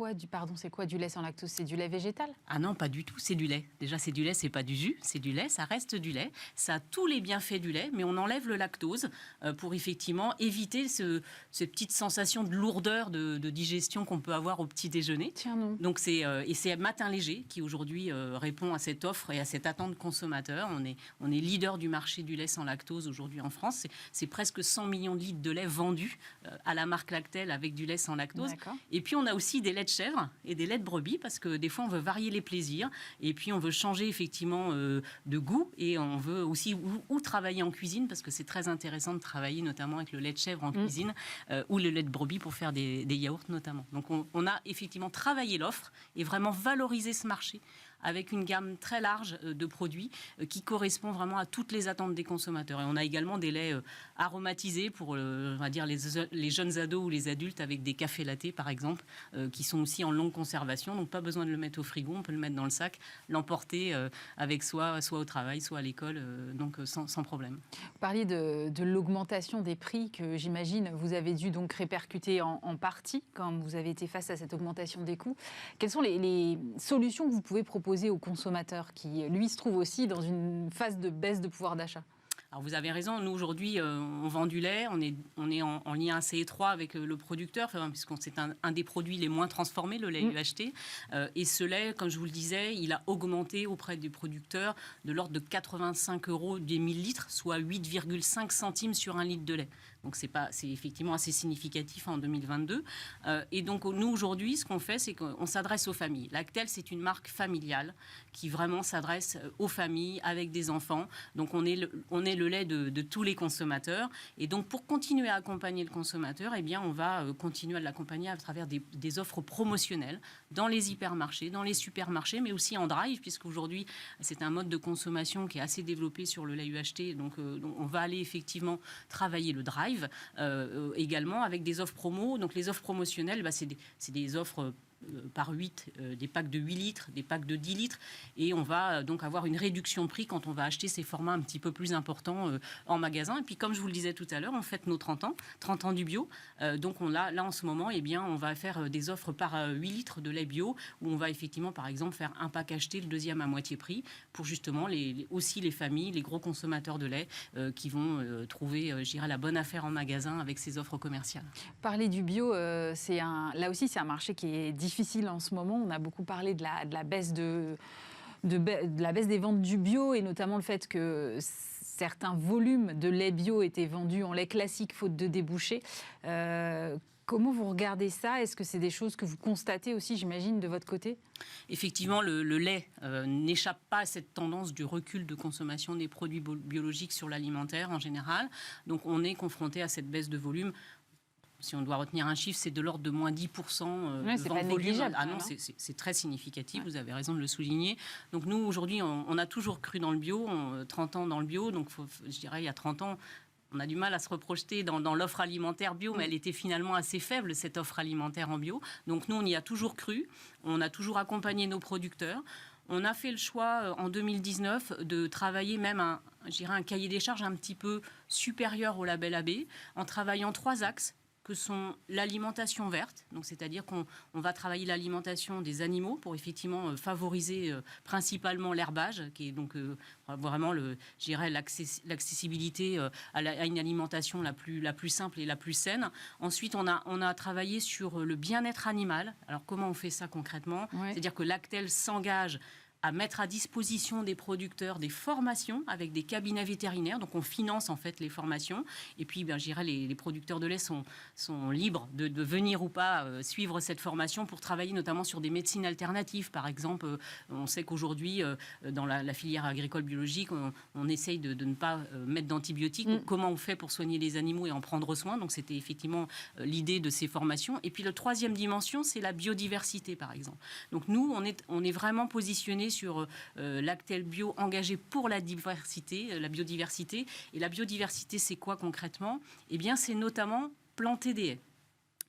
C'est quoi du lait sans lactose? C'est du lait végétal? Ah non, pas du tout, c'est du lait. Déjà, c'est du lait, c'est pas du jus, c'est du lait, ça reste du lait. Ça a tous les bienfaits du lait, mais on enlève le lactose pour effectivement éviter cette petite sensation de lourdeur de digestion qu'on peut avoir au petit déjeuner. Tiens non. Donc c'est Matin Léger qui aujourd'hui répond à cette offre et à cette attente consommateur. On est leader du marché du lait sans lactose aujourd'hui en France. C'est presque 100 millions de litres de lait vendus à la marque Lactel avec du lait sans lactose. D'accord. Et puis on a aussi des laits de chèvre et des laits de brebis parce que des fois on veut varier les plaisirs et puis on veut changer effectivement de goût et on veut aussi ou travailler en cuisine parce que c'est très intéressant de travailler notamment avec le lait de chèvre en cuisine ou le lait de brebis pour faire des yaourts notamment. Donc on a effectivement travaillé l'offre et vraiment valoriser ce marché avec une gamme très large de produits qui correspond vraiment à toutes les attentes des consommateurs. Et on a également des laits aromatisés pour, on va dire, les jeunes ados ou les adultes avec des cafés lattés, par exemple, qui sont aussi en longue conservation. Donc, pas besoin de le mettre au frigo, on peut le mettre dans le sac, l'emporter avec soit au travail, soit à l'école, donc sans problème. Vous parliez de l'augmentation des prix que j'imagine vous avez dû donc répercuter en partie quand vous avez été face à cette augmentation des coûts. Quelles sont les solutions que vous pouvez proposer aux consommateurs qui, lui, se trouve aussi dans une phase de baisse de pouvoir d'achat? Alors vous avez raison, nous aujourd'hui on vend du lait, on est en lien assez étroit avec le producteur, puisque c'est un des produits les moins transformés, le lait UHT. Et ce lait, comme je vous le disais, il a augmenté auprès des producteurs de l'ordre de 85 € des 1000 litres, soit 8,5 centimes sur un litre de lait. Donc c'est effectivement assez significatif en 2022. Et donc nous aujourd'hui, ce qu'on fait, c'est qu'on s'adresse aux familles. Lactel, c'est une marque familiale qui vraiment s'adresse aux familles avec des enfants. Donc on est le lait de tous les consommateurs. Et donc pour continuer à accompagner le consommateur, eh bien on va continuer à l'accompagner à travers des offres promotionnelles dans les hypermarchés, dans les supermarchés, mais aussi en drive, puisqu'aujourd'hui c'est un mode de consommation qui est assez développé sur le lait UHT. Donc on va aller effectivement travailler le drive. Également avec des offres promo. Donc les offres promotionnelles, c'est des offres par 8, des packs de 8 litres, des packs de 10 litres. Et on va donc avoir une réduction de prix quand on va acheter ces formats un petit peu plus importants en magasin. Et puis, comme je vous le disais tout à l'heure, on fête nos 30 ans du bio. Donc, là, en ce moment, eh bien, on va faire des offres par 8 litres de lait bio, où on va effectivement, par exemple, faire un pack acheté, le deuxième à moitié prix, pour justement aussi les familles, les gros consommateurs de lait qui vont trouver, je dirais, la bonne affaire en magasin avec ces offres commerciales. Parler du bio, là aussi, c'est un marché qui est difficile en ce moment. On a beaucoup parlé de la baisse de la baisse des ventes du bio et notamment le fait que certains volumes de lait bio étaient vendus en lait classique faute de débouchés. Comment vous regardez ça? Est-ce que c'est des choses que vous constatez aussi, j'imagine, de votre côté? Effectivement, le lait n'échappe pas à cette tendance du recul de consommation des produits biologiques sur l'alimentaire en général. Donc on est confronté à cette baisse de volume. Si on doit retenir un chiffre, c'est de l'ordre de moins 10% c'est pas négligeable. Ah non, c'est très significatif, ouais. Vous avez raison de le souligner. Donc nous, aujourd'hui, on a toujours cru dans le bio, 30 ans dans le bio. Donc je dirais, il y a 30 ans, on a du mal à se reprojeter dans l'offre alimentaire bio, mais elle était finalement assez faible, cette offre alimentaire en bio. Donc nous, on y a toujours cru, on a toujours accompagné nos producteurs. On a fait le choix en 2019 de travailler même un cahier des charges un petit peu supérieur au label AB, en travaillant 3 axes. que sont l'alimentation verte, donc c'est-à-dire qu'on va travailler l'alimentation des animaux pour effectivement favoriser principalement l'herbage, qui est donc vraiment l'accessibilité à une alimentation la plus simple et la plus saine. Ensuite, on a travaillé sur le bien-être animal. Alors comment on fait ça concrètement ? C'est-à-dire que Lactel s'engage à mettre à disposition des producteurs des formations avec des cabinets vétérinaires. Donc, on finance en fait les formations. Et puis, je dirais, les producteurs de lait sont libres de venir ou pas suivre cette formation pour travailler notamment sur des médecines alternatives. Par exemple, on sait qu'aujourd'hui, dans la filière agricole biologique, on essaye de ne pas mettre d'antibiotiques. Donc, comment on fait pour soigner les animaux et en prendre soin ? Donc, c'était effectivement l'idée de ces formations. Et puis, la troisième dimension, c'est la biodiversité, par exemple. Donc, nous, on est vraiment positionnés sur Lactel Bio engagé pour la biodiversité. Et la biodiversité, c'est quoi concrètement ? Eh bien, c'est notamment planter des haies.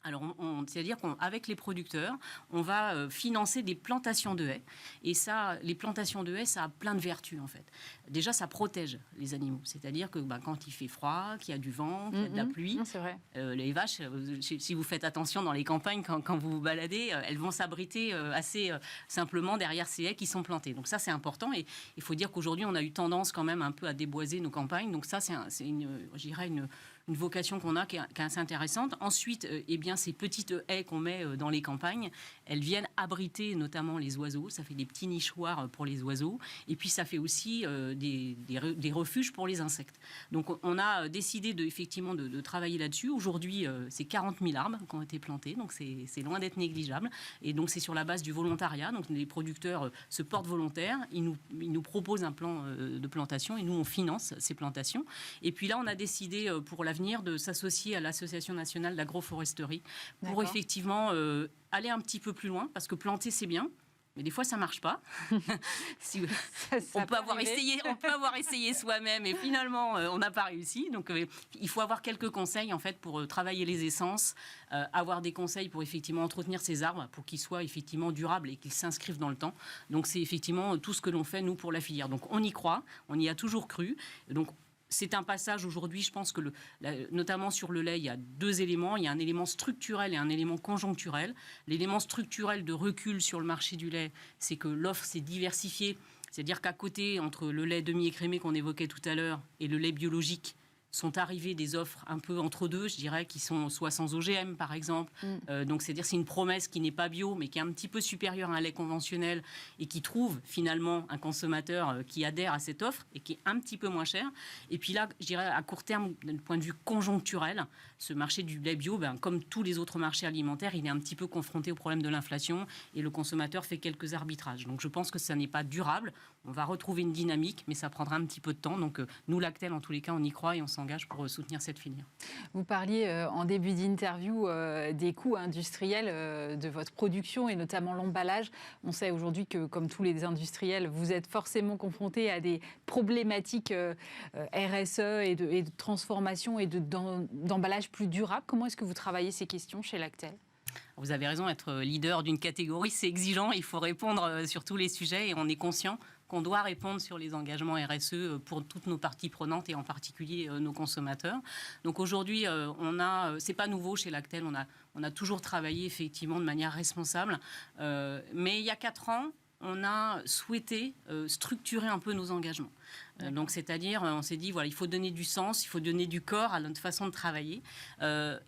Alors, c'est-à-dire qu'avec les producteurs, on va financer des plantations de haies. Et ça, les plantations de haies, ça a plein de vertus, en fait. Déjà, ça protège les animaux. C'est-à-dire que quand il fait froid, qu'il y a du vent, qu'il y a de la pluie, c'est vrai. Les vaches, si vous faites attention dans les campagnes, quand vous vous baladez, elles vont s'abriter assez simplement derrière ces haies qui sont plantées. Donc ça, c'est important. Et il faut dire qu'aujourd'hui, on a eu tendance quand même un peu à déboiser nos campagnes. Donc ça, c'est une vocation qu'on a qui est assez intéressante. Ensuite, ces petites haies qu'on met dans les campagnes, elles viennent abriter notamment les oiseaux. Ça fait des petits nichoirs pour les oiseaux. Et puis, ça fait aussi des refuges pour les insectes. Donc, on a décidé effectivement de travailler là-dessus. Aujourd'hui, c'est 40 000 arbres qui ont été plantés. Donc, c'est loin d'être négligeable. Et donc, c'est sur la base du volontariat. Donc, les producteurs se portent volontaires. Ils nous proposent un plan de plantation et nous, on finance ces plantations. Et puis là, on a décidé pour l'avenir de s'associer à l'Association nationale d'agroforesterie pour effectivement aller un petit peu plus loin, parce que planter, c'est bien. Mais des fois, ça ne marche pas. On peut avoir essayé soi-même et finalement, on n'a pas réussi. Donc, il faut avoir quelques conseils en fait, pour travailler les essences, avoir des conseils pour effectivement entretenir ces arbres, pour qu'ils soient effectivement durables et qu'ils s'inscrivent dans le temps. Donc, c'est effectivement tout ce que l'on fait, nous, pour la filière. Donc, on y croit, on y a toujours cru. Donc, c'est un passage aujourd'hui, je pense que notamment sur le lait, il y a deux éléments. Il y a un élément structurel et un élément conjoncturel. L'élément structurel de recul sur le marché du lait, c'est que l'offre s'est diversifiée. C'est-à-dire qu'à côté, entre le lait demi-écrémé qu'on évoquait tout à l'heure et le lait biologique, sont arrivées des offres un peu entre deux, je dirais, qui sont soit sans OGM, par exemple. Donc, c'est-à-dire c'est une promesse qui n'est pas bio, mais qui est un petit peu supérieure à un lait conventionnel et qui trouve finalement un consommateur qui adhère à cette offre et qui est un petit peu moins cher. Et puis là, je dirais, à court terme, d'un point de vue conjoncturel, ce marché du lait bio, comme tous les autres marchés alimentaires, il est un petit peu confronté au problème de l'inflation et le consommateur fait quelques arbitrages. Donc, je pense que ça n'est pas durable. On va retrouver une dynamique, mais ça prendra un petit peu de temps. Donc, nous, Lactel, en tous les cas, on y croit et on s'engage pour soutenir cette filière. Vous parliez en début d'interview des coûts industriels de votre production et notamment l'emballage. On sait aujourd'hui que, comme tous les industriels, vous êtes forcément confrontés à des problématiques RSE et de transformation et d'emballage plus durable. Comment est-ce que vous travaillez ces questions chez Lactel ? Vous avez raison, être leader d'une catégorie, c'est exigeant. Il faut répondre sur tous les sujets et on est conscient qu'on doit répondre sur les engagements RSE pour toutes nos parties prenantes et en particulier nos consommateurs. Donc aujourd'hui, c'est pas nouveau chez Lactel, on a toujours travaillé effectivement de manière responsable. Mais il y a 4 ans, on a souhaité structurer un peu nos engagements. Donc, c'est-à-dire, on s'est dit, voilà, il faut donner du sens, il faut donner du corps à notre façon de travailler.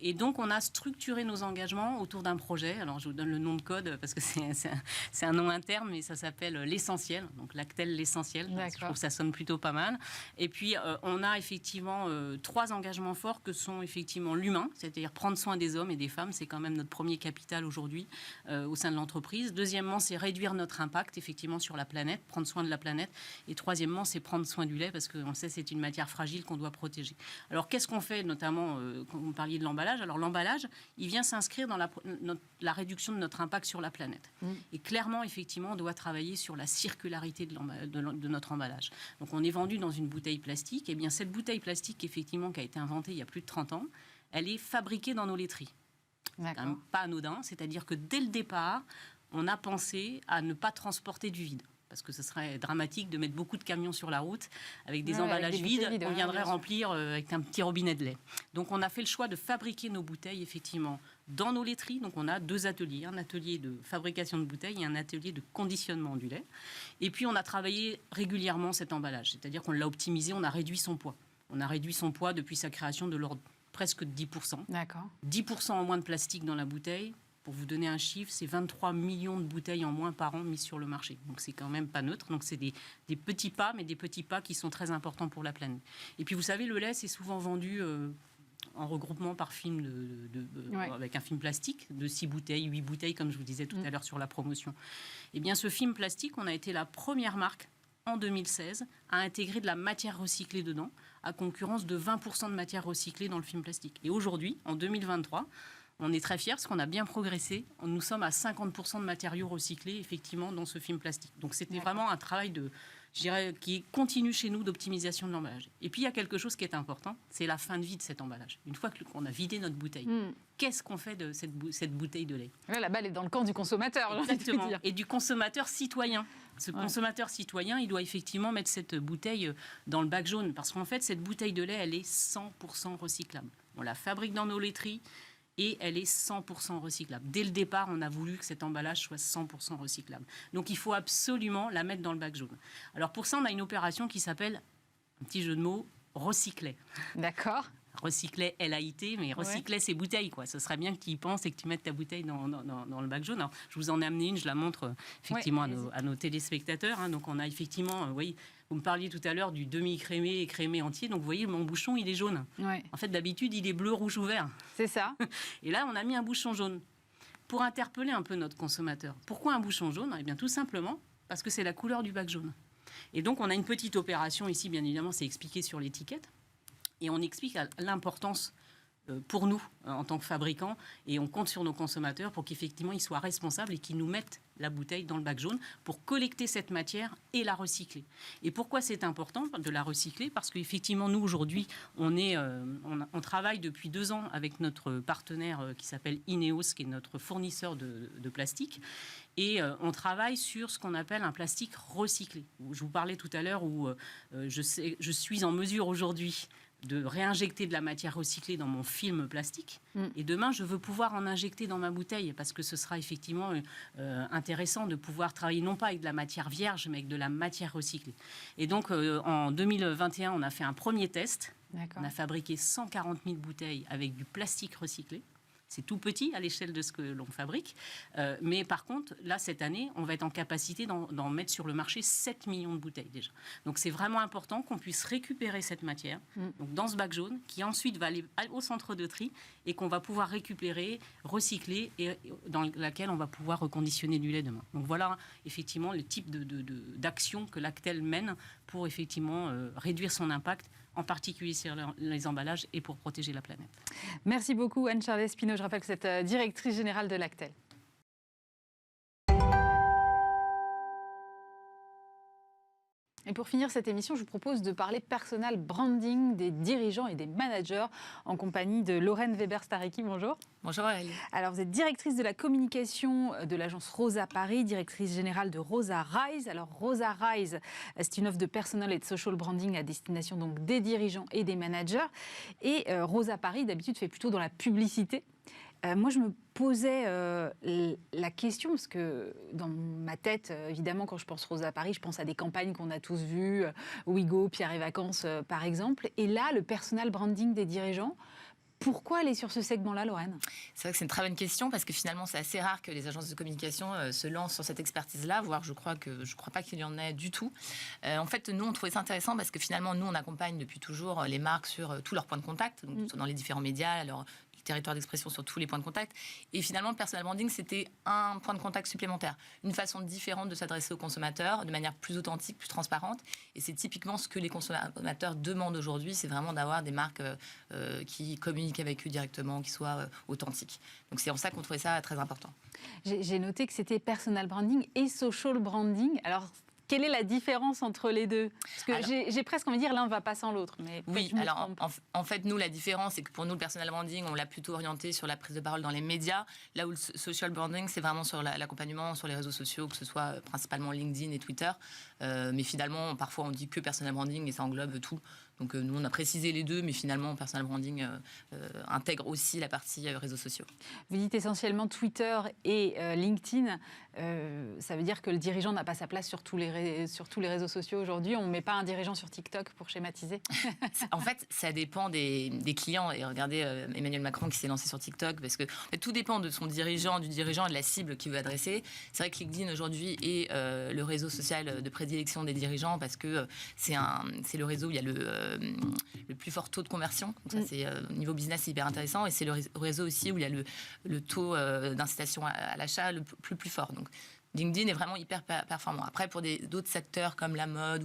Et donc, on a structuré nos engagements autour d'un projet. Alors, je vous donne le nom de code parce que c'est un nom interne, mais ça s'appelle l'essentiel. Donc, Lactel, l'essentiel. Je trouve que ça sonne plutôt pas mal. Et puis, on a effectivement 3 engagements forts que sont effectivement l'humain, c'est-à-dire prendre soin des hommes et des femmes. C'est quand même notre premier capital aujourd'hui au sein de l'entreprise. Deuxièmement, c'est réduire notre impact, effectivement, sur la planète, prendre soin de la planète. Et troisièmement, c'est prendre soin du lait parce qu'on sait que c'est une matière fragile qu'on doit protéger. Alors qu'est-ce qu'on fait notamment quand vous parliez de l'emballage ? Alors l'emballage, il vient s'inscrire dans la réduction de notre impact sur la planète. Et clairement, effectivement, on doit travailler sur la circularité de notre emballage. Donc on est vendu dans une bouteille plastique. Et bien cette bouteille plastique, effectivement, qui a été inventée il y a plus de 30 ans, elle est fabriquée dans nos laiteries. C'est quand même pas anodin. C'est-à-dire que dès le départ, on a pensé à ne pas transporter du vide. parce que ce serait dramatique de mettre beaucoup de camions sur la route avec des Ouais, emballages avec des bouteilles vides. vides, On viendrait bien sûr. remplir avec un petit robinet de lait. Donc on a fait le choix de fabriquer nos bouteilles, effectivement, dans nos laiteries. Donc on a 2 ateliers, un atelier de fabrication de bouteilles et un atelier de conditionnement du lait. Et puis on a travaillé régulièrement cet emballage, c'est-à-dire qu'on l'a optimisé, on a réduit son poids. On a réduit son poids depuis sa création de l'ordre presque de 10%. D'accord. 10% en moins de plastique dans la bouteille. Pour vous donner un chiffre, c'est 23 millions de bouteilles en moins par an mises sur le marché. Donc c'est quand même pas neutre. Donc c'est des petits pas, mais des petits pas qui sont très importants pour la planète. Et puis vous savez, le lait, c'est souvent vendu en regroupement par film Ouais. avec un film plastique de 6 bouteilles, 8 bouteilles, comme je vous disais tout à l'heure sur la promotion. Eh bien, ce film plastique, on a été la première marque en 2016 à intégrer de la matière recyclée dedans, à concurrence de 20% de matière recyclée dans le film plastique. Et aujourd'hui, en 2023, on est très fiers parce qu'on a bien progressé. Nous sommes à 50% de matériaux recyclés, effectivement, dans ce film plastique. Donc, c'était vraiment un travail je dirais, qui continue chez nous d'optimisation de l'emballage. Et puis, il y a quelque chose qui est important, c'est la fin de vie de cet emballage. Une fois qu'on a vidé notre bouteille, qu'est-ce qu'on fait de cette bouteille de lait? Là, la balle est dans le camp du consommateur, j'ai envie de Exactement. dire. Et du consommateur citoyen. Ce consommateur citoyen, il doit effectivement mettre cette bouteille dans le bac jaune. Parce qu'en fait, cette bouteille de lait, elle est 100% recyclable. On la fabrique dans nos laiteries et elle est 100% recyclable. Dès le départ, on a voulu que cet emballage soit 100% recyclable. Donc, il faut absolument la mettre dans le bac jaune. Alors, pour ça, on a une opération qui s'appelle, un petit jeu de mots, Recyclait. D'accord. Recyclait LAIT, mais recyclait ses bouteilles, quoi. Ce serait bien que tu y penses et que tu mettes ta bouteille dans le bac jaune. Alors, je vous en ai amené une, je la montre effectivement à nos téléspectateurs. Hein. Donc, on a effectivement, oui, vous me parliez tout à l'heure du demi-crémé et crémé entier. Donc, vous voyez, mon bouchon, il est jaune. Ouais. En fait, d'habitude, il est bleu, rouge ou vert. C'est ça. Et là, on a mis un bouchon jaune pour interpeller un peu notre consommateur. Pourquoi un bouchon jaune? Eh bien, tout simplement parce que c'est la couleur du bac jaune. Et donc, on a une petite opération ici, bien évidemment, c'est expliqué sur l'étiquette. Et on explique l'importance pour nous, en tant que fabricants, et on compte sur nos consommateurs pour qu'effectivement, ils soient responsables et qu'ils nous mettent la bouteille dans le bac jaune pour collecter cette matière et la recycler. Et pourquoi c'est important de la recycler? Parce qu'effectivement, nous, aujourd'hui, on travaille depuis 2 ans avec notre partenaire qui s'appelle Ineos, qui est notre fournisseur de plastique. Et on travaille sur ce qu'on appelle un plastique recyclé. Je vous parlais tout à l'heure où je suis en mesure aujourd'hui de réinjecter de la matière recyclée dans mon film plastique. Et demain, je veux pouvoir en injecter dans ma bouteille parce que ce sera effectivement intéressant de pouvoir travailler non pas avec de la matière vierge, mais avec de la matière recyclée. Et donc, en 2021, on a fait un premier test. On a fabriqué 140 000 bouteilles avec du plastique recyclé. C'est tout petit à l'échelle de ce que l'on fabrique. Mais par contre, là, cette année, on va être en capacité d'en mettre sur le marché 7 millions de bouteilles déjà. Donc, c'est vraiment important qu'on puisse récupérer cette matière donc dans ce bac jaune qui ensuite va aller au centre de tri et qu'on va pouvoir récupérer, recycler et dans laquelle on va pouvoir reconditionner du lait demain. Donc, voilà effectivement le type d'action que l'Actel mène pour effectivement réduire son impact, en particulier sur les emballages et pour protéger la planète. Merci beaucoup Anne-Charles Espino. Je rappelle que vous êtes directrice générale de l'Actel. Et pour finir cette émission, je vous propose de parler personal branding des dirigeants et des managers en compagnie de Lorraine Weber-Staricki. Bonjour. Bonjour Aurélie. Alors vous êtes directrice de la communication de l'agence Rosa Paris, directrice générale de Rosa Rise. Alors Rosa Rise, c'est une offre de personal et de social branding à destination donc des dirigeants et des managers. Et Rosa Paris, d'habitude, fait plutôt dans la publicité. Moi, je me posais la question, parce que dans ma tête, évidemment, quand je pense Rosa Paris, je pense à des campagnes qu'on a tous vues, Ouigo, Pierre et Vacances, par exemple. Et là, le personal branding des dirigeants, pourquoi aller sur ce segment-là, Lorraine? C'est vrai que c'est une très bonne question parce que finalement, c'est assez rare que les agences de communication se lancent sur cette expertise-là, voire je crois pas qu'il y en ait du tout. En fait, nous, on trouvait ça intéressant parce que finalement, nous, on accompagne depuis toujours les marques sur tous leurs points de contact, donc dans les différents médias, leur territoire d'expression sur tous les points de contact. Et finalement, le personal branding, c'était un point de contact supplémentaire, une façon différente de s'adresser aux consommateurs, de manière plus authentique, plus transparente. Et c'est typiquement ce que les consommateurs demandent aujourd'hui, c'est vraiment d'avoir des marques qui communiquent avec eux directement, qui soient authentiques. Donc c'est en ça qu'on trouvait ça très important. J'ai noté que c'était personal branding et social branding. Alors, Quelle est la différence entre les deux? Parce que j'ai presque envie de dire l'un ne va pas sans l'autre. Mais oui, alors en fait, nous, la différence, c'est que pour nous, le personal branding, on l'a plutôt orienté sur la prise de parole dans les médias, là où le social branding, c'est vraiment sur l'accompagnement sur les réseaux sociaux, que ce soit principalement LinkedIn et Twitter. Mais finalement, parfois, on dit que personal branding et ça englobe tout. Donc nous, on a précisé les deux, mais finalement, personal branding intègre aussi la partie réseaux sociaux. Vous dites essentiellement Twitter et LinkedIn. Ça veut dire que le dirigeant n'a pas sa place sur tous les réseaux sociaux aujourd'hui. On ne met pas un dirigeant sur TikTok pour schématiser. En fait, ça dépend des clients. Et regardez Emmanuel Macron qui s'est lancé sur TikTok, parce que en fait, tout dépend de son dirigeant, du dirigeant et de la cible qu'il veut adresser. C'est vrai que LinkedIn aujourd'hui est le réseau social de prédilection des dirigeants, parce que c'est le réseau où il y a le plus fort taux de conversion. Donc ça, c'est au niveau business, c'est hyper intéressant. Et c'est le réseau aussi où il y a le taux d'incitation à l'achat le plus fort. Donc LinkedIn est vraiment hyper performant. Après, pour d'autres secteurs comme la mode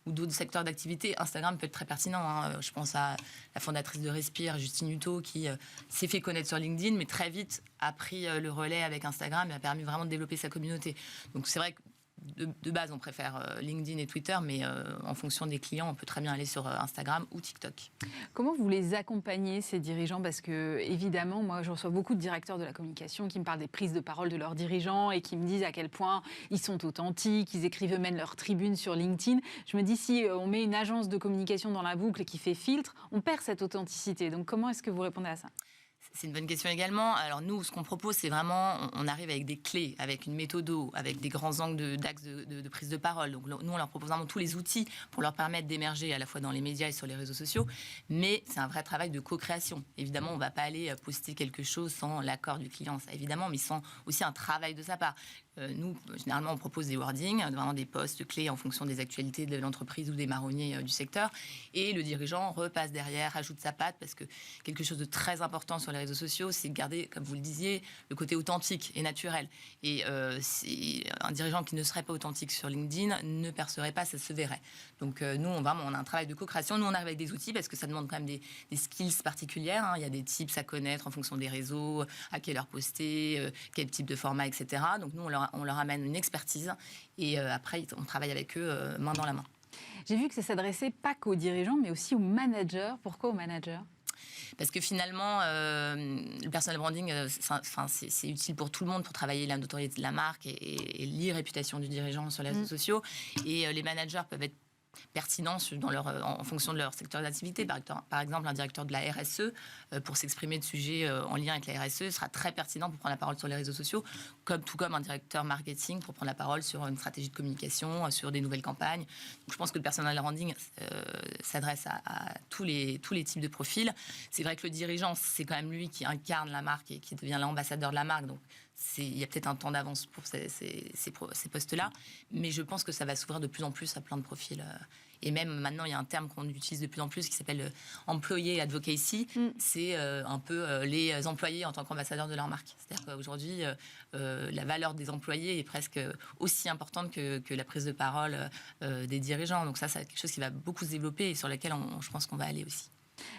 ou d'autres secteurs d'activité, Instagram peut être très pertinent. Je pense à la fondatrice de Respire, Justine Hutto, qui s'est fait connaître sur LinkedIn, mais très vite a pris le relais avec Instagram et a permis vraiment de développer sa communauté. Donc c'est vrai que de base, on préfère LinkedIn et Twitter, mais en fonction des clients, on peut très bien aller sur Instagram ou TikTok. Comment vous les accompagnez, ces dirigeants? Parce que, évidemment, moi, je reçois beaucoup de directeurs de la communication qui me parlent des prises de parole de leurs dirigeants et qui me disent à quel point ils sont authentiques, ils écrivent eux-mêmes leur tribune sur LinkedIn. Je me dis, si on met une agence de communication dans la boucle et qui fait filtre, on perd cette authenticité. Donc, comment est-ce que vous répondez à ça? C'est une bonne question également. Alors nous, ce qu'on propose, c'est vraiment, on arrive avec des clés, avec une méthode, avec des grands angles d'axes de prise de parole. Donc nous, on leur propose vraiment tous les outils pour leur permettre d'émerger à la fois dans les médias et sur les réseaux sociaux. Mais c'est un vrai travail de co-création. Évidemment, on ne va pas aller poster quelque chose sans l'accord du client, ça évidemment, mais sans aussi un travail de sa part. Nous, généralement, on propose des wordings, vraiment des postes clés en fonction des actualités de l'entreprise ou des marronniers du secteur. Et le dirigeant repasse derrière, ajoute sa patte, parce que quelque chose de très important sur les réseaux sociaux, c'est de garder, comme vous le disiez, le côté authentique et naturel. Et un dirigeant qui ne serait pas authentique sur LinkedIn ne percerait pas, ça se verrait. Donc nous, on a un travail de co-création. Nous, on arrive avec des outils, parce que ça demande quand même des skills particulières. Il y a des tips à connaître en fonction des réseaux, à quelle heure poster, quel type de format, etc. Donc nous, on leur amène une expertise et après, on travaille avec eux main dans la main. J'ai vu que ça s'adressait pas qu'aux dirigeants, mais aussi aux managers. Pourquoi aux managers ? Parce que finalement, le personal branding, c'est utile pour tout le monde pour travailler la notoriété de la marque et l'irréputation du dirigeant sur les réseaux sociaux. Et les managers peuvent être pertinents en fonction de leur secteur d'activité. Par exemple, un directeur de la RSE, pour s'exprimer de sujets en lien avec la RSE, sera très pertinent pour prendre la parole sur les réseaux sociaux, tout comme un directeur marketing pour prendre la parole sur une stratégie de communication, sur des nouvelles campagnes. Donc, je pense que le personal branding s'adresse à tous les types de profils. C'est vrai que le dirigeant, c'est quand même lui qui incarne la marque et qui devient l'ambassadeur de la marque. Donc, il y a peut-être un temps d'avance pour ces postes-là, mais je pense que ça va s'ouvrir de plus en plus à plein de profils. Et même maintenant, il y a un terme qu'on utilise de plus en plus qui s'appelle employee advocacy. C'est un peu les employés en tant qu'ambassadeurs de leur marque. C'est-à-dire qu'aujourd'hui, la valeur des employés est presque aussi importante que la prise de parole des dirigeants. Donc ça, c'est quelque chose qui va beaucoup se développer et sur lequel je pense qu'on va aller aussi.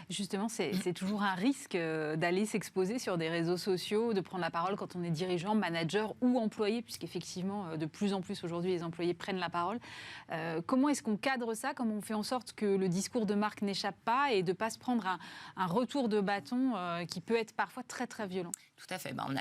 Justement, c'est toujours un risque d'aller s'exposer sur des réseaux sociaux, de prendre la parole quand on est dirigeant, manager ou employé, puisqu'effectivement, de plus en plus aujourd'hui, les employés prennent la parole. Comment est-ce qu'on cadre ça? Comment on fait en sorte que le discours de marque n'échappe pas et de ne pas se prendre un retour de bâton qui peut être parfois très, très violent? Tout à fait. On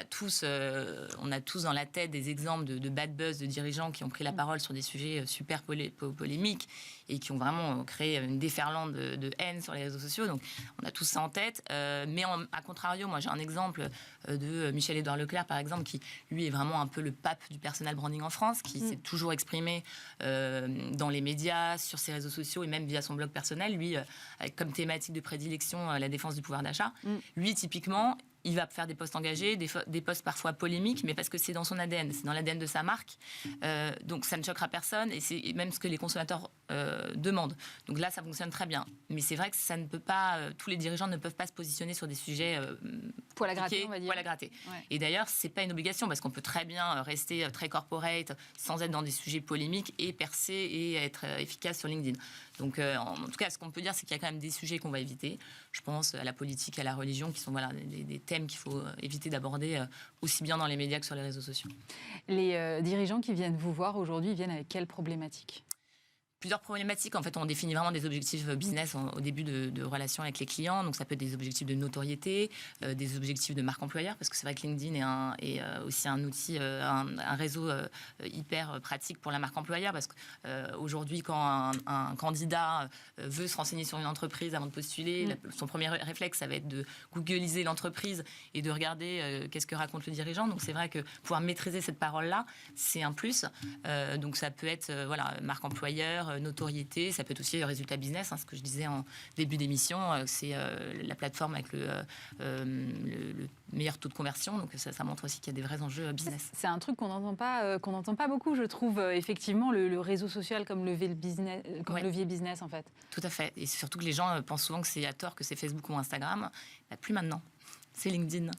a tous dans la tête des exemples de bad buzz de dirigeants qui ont pris la parole sur des sujets super polémiques et qui ont vraiment créé une déferlante de haine sur les réseaux sociaux. Donc, on a tous ça en tête. Mais à contrario, moi, j'ai un exemple de Michel-Édouard Leclerc, par exemple, qui, lui, est vraiment un peu le pape du personal branding en France, qui s'est toujours exprimé dans les médias, sur ses réseaux sociaux et même via son blog personnel. Lui, avec comme thématique de prédilection la défense du pouvoir d'achat. Lui, typiquement, il va faire des posts engagés, des posts parfois polémiques, mais parce que c'est dans son ADN, c'est dans l'ADN de sa marque. Donc ça ne choquera personne et c'est même ce que les consommateurs demandent. Donc là, ça fonctionne très bien. Mais c'est vrai que ça ne peut pas, tous les dirigeants ne peuvent pas se positionner sur des sujets poil à gratter, on va dire. Poil à gratter. Ouais. Et d'ailleurs, c'est pas une obligation parce qu'on peut très bien rester très corporate sans être dans des sujets polémiques et percer et être efficace sur LinkedIn. Donc, en tout cas, ce qu'on peut dire, c'est qu'il y a quand même des sujets qu'on va éviter. Je pense à la politique, à la religion, qui sont des thèmes qu'il faut éviter d'aborder aussi bien dans les médias que sur les réseaux sociaux. Les dirigeants qui viennent vous voir aujourd'hui viennent avec quelles problématiques ? Plusieurs problématiques. En fait, on définit vraiment des objectifs business au début de relations avec les clients. Donc, ça peut être des objectifs de notoriété, des objectifs de marque employeur, parce que c'est vrai que LinkedIn est aussi un outil, un réseau hyper pratique pour la marque employeur, parce qu'aujourd'hui, quand un candidat veut se renseigner sur une entreprise avant de postuler, son premier réflexe, ça va être de googliser l'entreprise et de regarder qu'est-ce que raconte le dirigeant. Donc, c'est vrai que pouvoir maîtriser cette parole-là, c'est un plus. Donc, ça peut être marque employeur, notoriété, ça peut être aussi le résultat business, ce que je disais en début d'émission, c'est la plateforme avec le meilleur taux de conversion, donc ça montre aussi qu'il y a des vrais enjeux business. C'est un truc qu'on n'entend pas beaucoup, je trouve, effectivement, le réseau social comme levier business, en fait. Tout à fait, et surtout que les gens pensent souvent que c'est à tort, que c'est Facebook ou Instagram, plus maintenant, c'est LinkedIn.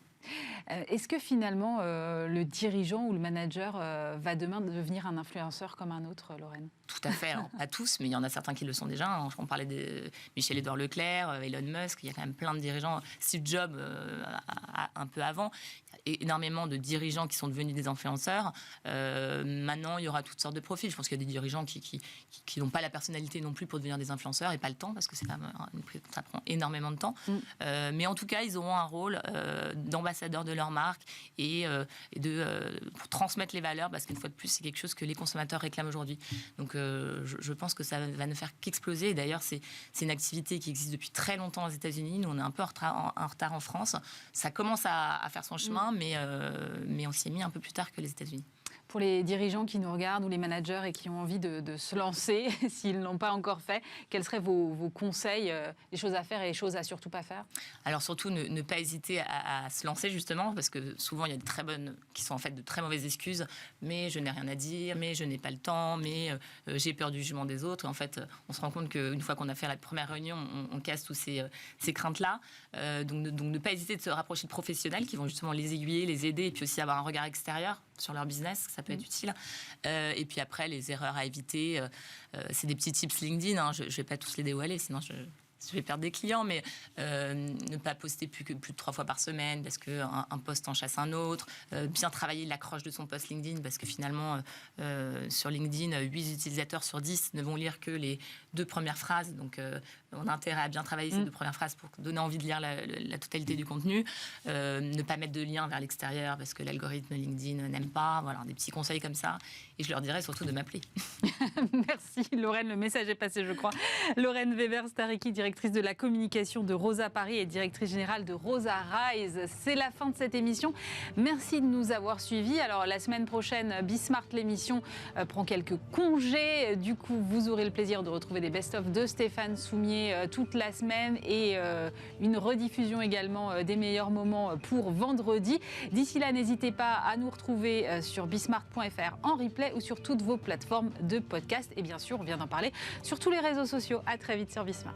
Est-ce que finalement, le dirigeant ou le manager va demain devenir un influenceur comme un autre, Lorraine ? Tout à fait, alors, pas tous, mais il y en a certains qui le sont déjà. On parlait de Michel-Édouard Leclerc, Elon Musk, il y a quand même plein de dirigeants, Steve Jobs un peu avant. Il y a énormément de dirigeants qui sont devenus des influenceurs. Maintenant, il y aura toutes sortes de profils. Je pense qu'il y a des dirigeants qui n'ont pas la personnalité non plus pour devenir des influenceurs et pas le temps, parce que c'est quand même ça prend énormément de temps. Mais en tout cas, ils auront un rôle d'ambassadeur de leur marque et pour transmettre les valeurs, parce qu'une fois de plus, c'est quelque chose que les consommateurs réclament aujourd'hui. Donc, je pense que ça va ne faire qu'exploser. Et d'ailleurs, c'est une activité qui existe depuis très longtemps aux États-Unis. Nous, on est un peu en retard en France. Ça commence à faire son chemin, mais on s'y est mis un peu plus tard que les États-Unis. Pour les dirigeants qui nous regardent ou les managers et qui ont envie de se lancer, s'ils ne l'ont pas encore fait, quels seraient vos conseils, les choses à faire et les choses à surtout pas faire ? Alors surtout, ne pas hésiter à se lancer justement, parce que souvent il y a de très bonnes, qui sont en fait de très mauvaises excuses, mais je n'ai rien à dire, mais je n'ai pas le temps, mais j'ai peur du jugement des autres. Et en fait, on se rend compte qu'une fois qu'on a fait la première réunion, on casse tous ces craintes-là. Donc ne pas hésiter de se rapprocher de professionnels qui vont justement les aiguiller, les aider, et puis aussi avoir un regard extérieur sur leur business, ça peut être utile. Et puis après, les erreurs à éviter, c'est des petits tips LinkedIn, je ne vais pas tous les dévoiler, sinon je vais perdre des clients, mais ne pas poster plus de 3 fois par semaine, parce qu'un post en chasse un autre, bien travailler l'accroche de son post LinkedIn, parce que finalement, sur LinkedIn, 8 utilisateurs sur 10 ne vont lire que les 2 premières phrases, donc on a intérêt à bien travailler ces 2 premières phrases pour donner envie de lire la totalité du contenu, ne pas mettre de lien vers l'extérieur, parce que l'algorithme LinkedIn n'aime pas, voilà, des petits conseils comme ça, et je leur dirais surtout de m'appeler. Merci Lorraine, le message est passé, je crois. Lorraine Weber-Staricki, directrice de la communication de Rosa Paris et directrice générale de Rosa Rise. C'est la fin de cette émission. Merci de nous avoir suivis. Alors la semaine prochaine, Bismart, l'émission, prend quelques congés. Du coup, vous aurez le plaisir de retrouver des best-of de Stéphane Soumier toute la semaine et une rediffusion également des meilleurs moments pour vendredi. D'ici là, n'hésitez pas à nous retrouver sur bismart.fr en replay ou sur toutes vos plateformes de podcast. Et bien sûr, on vient d'en parler sur tous les réseaux sociaux. À très vite sur Bismart.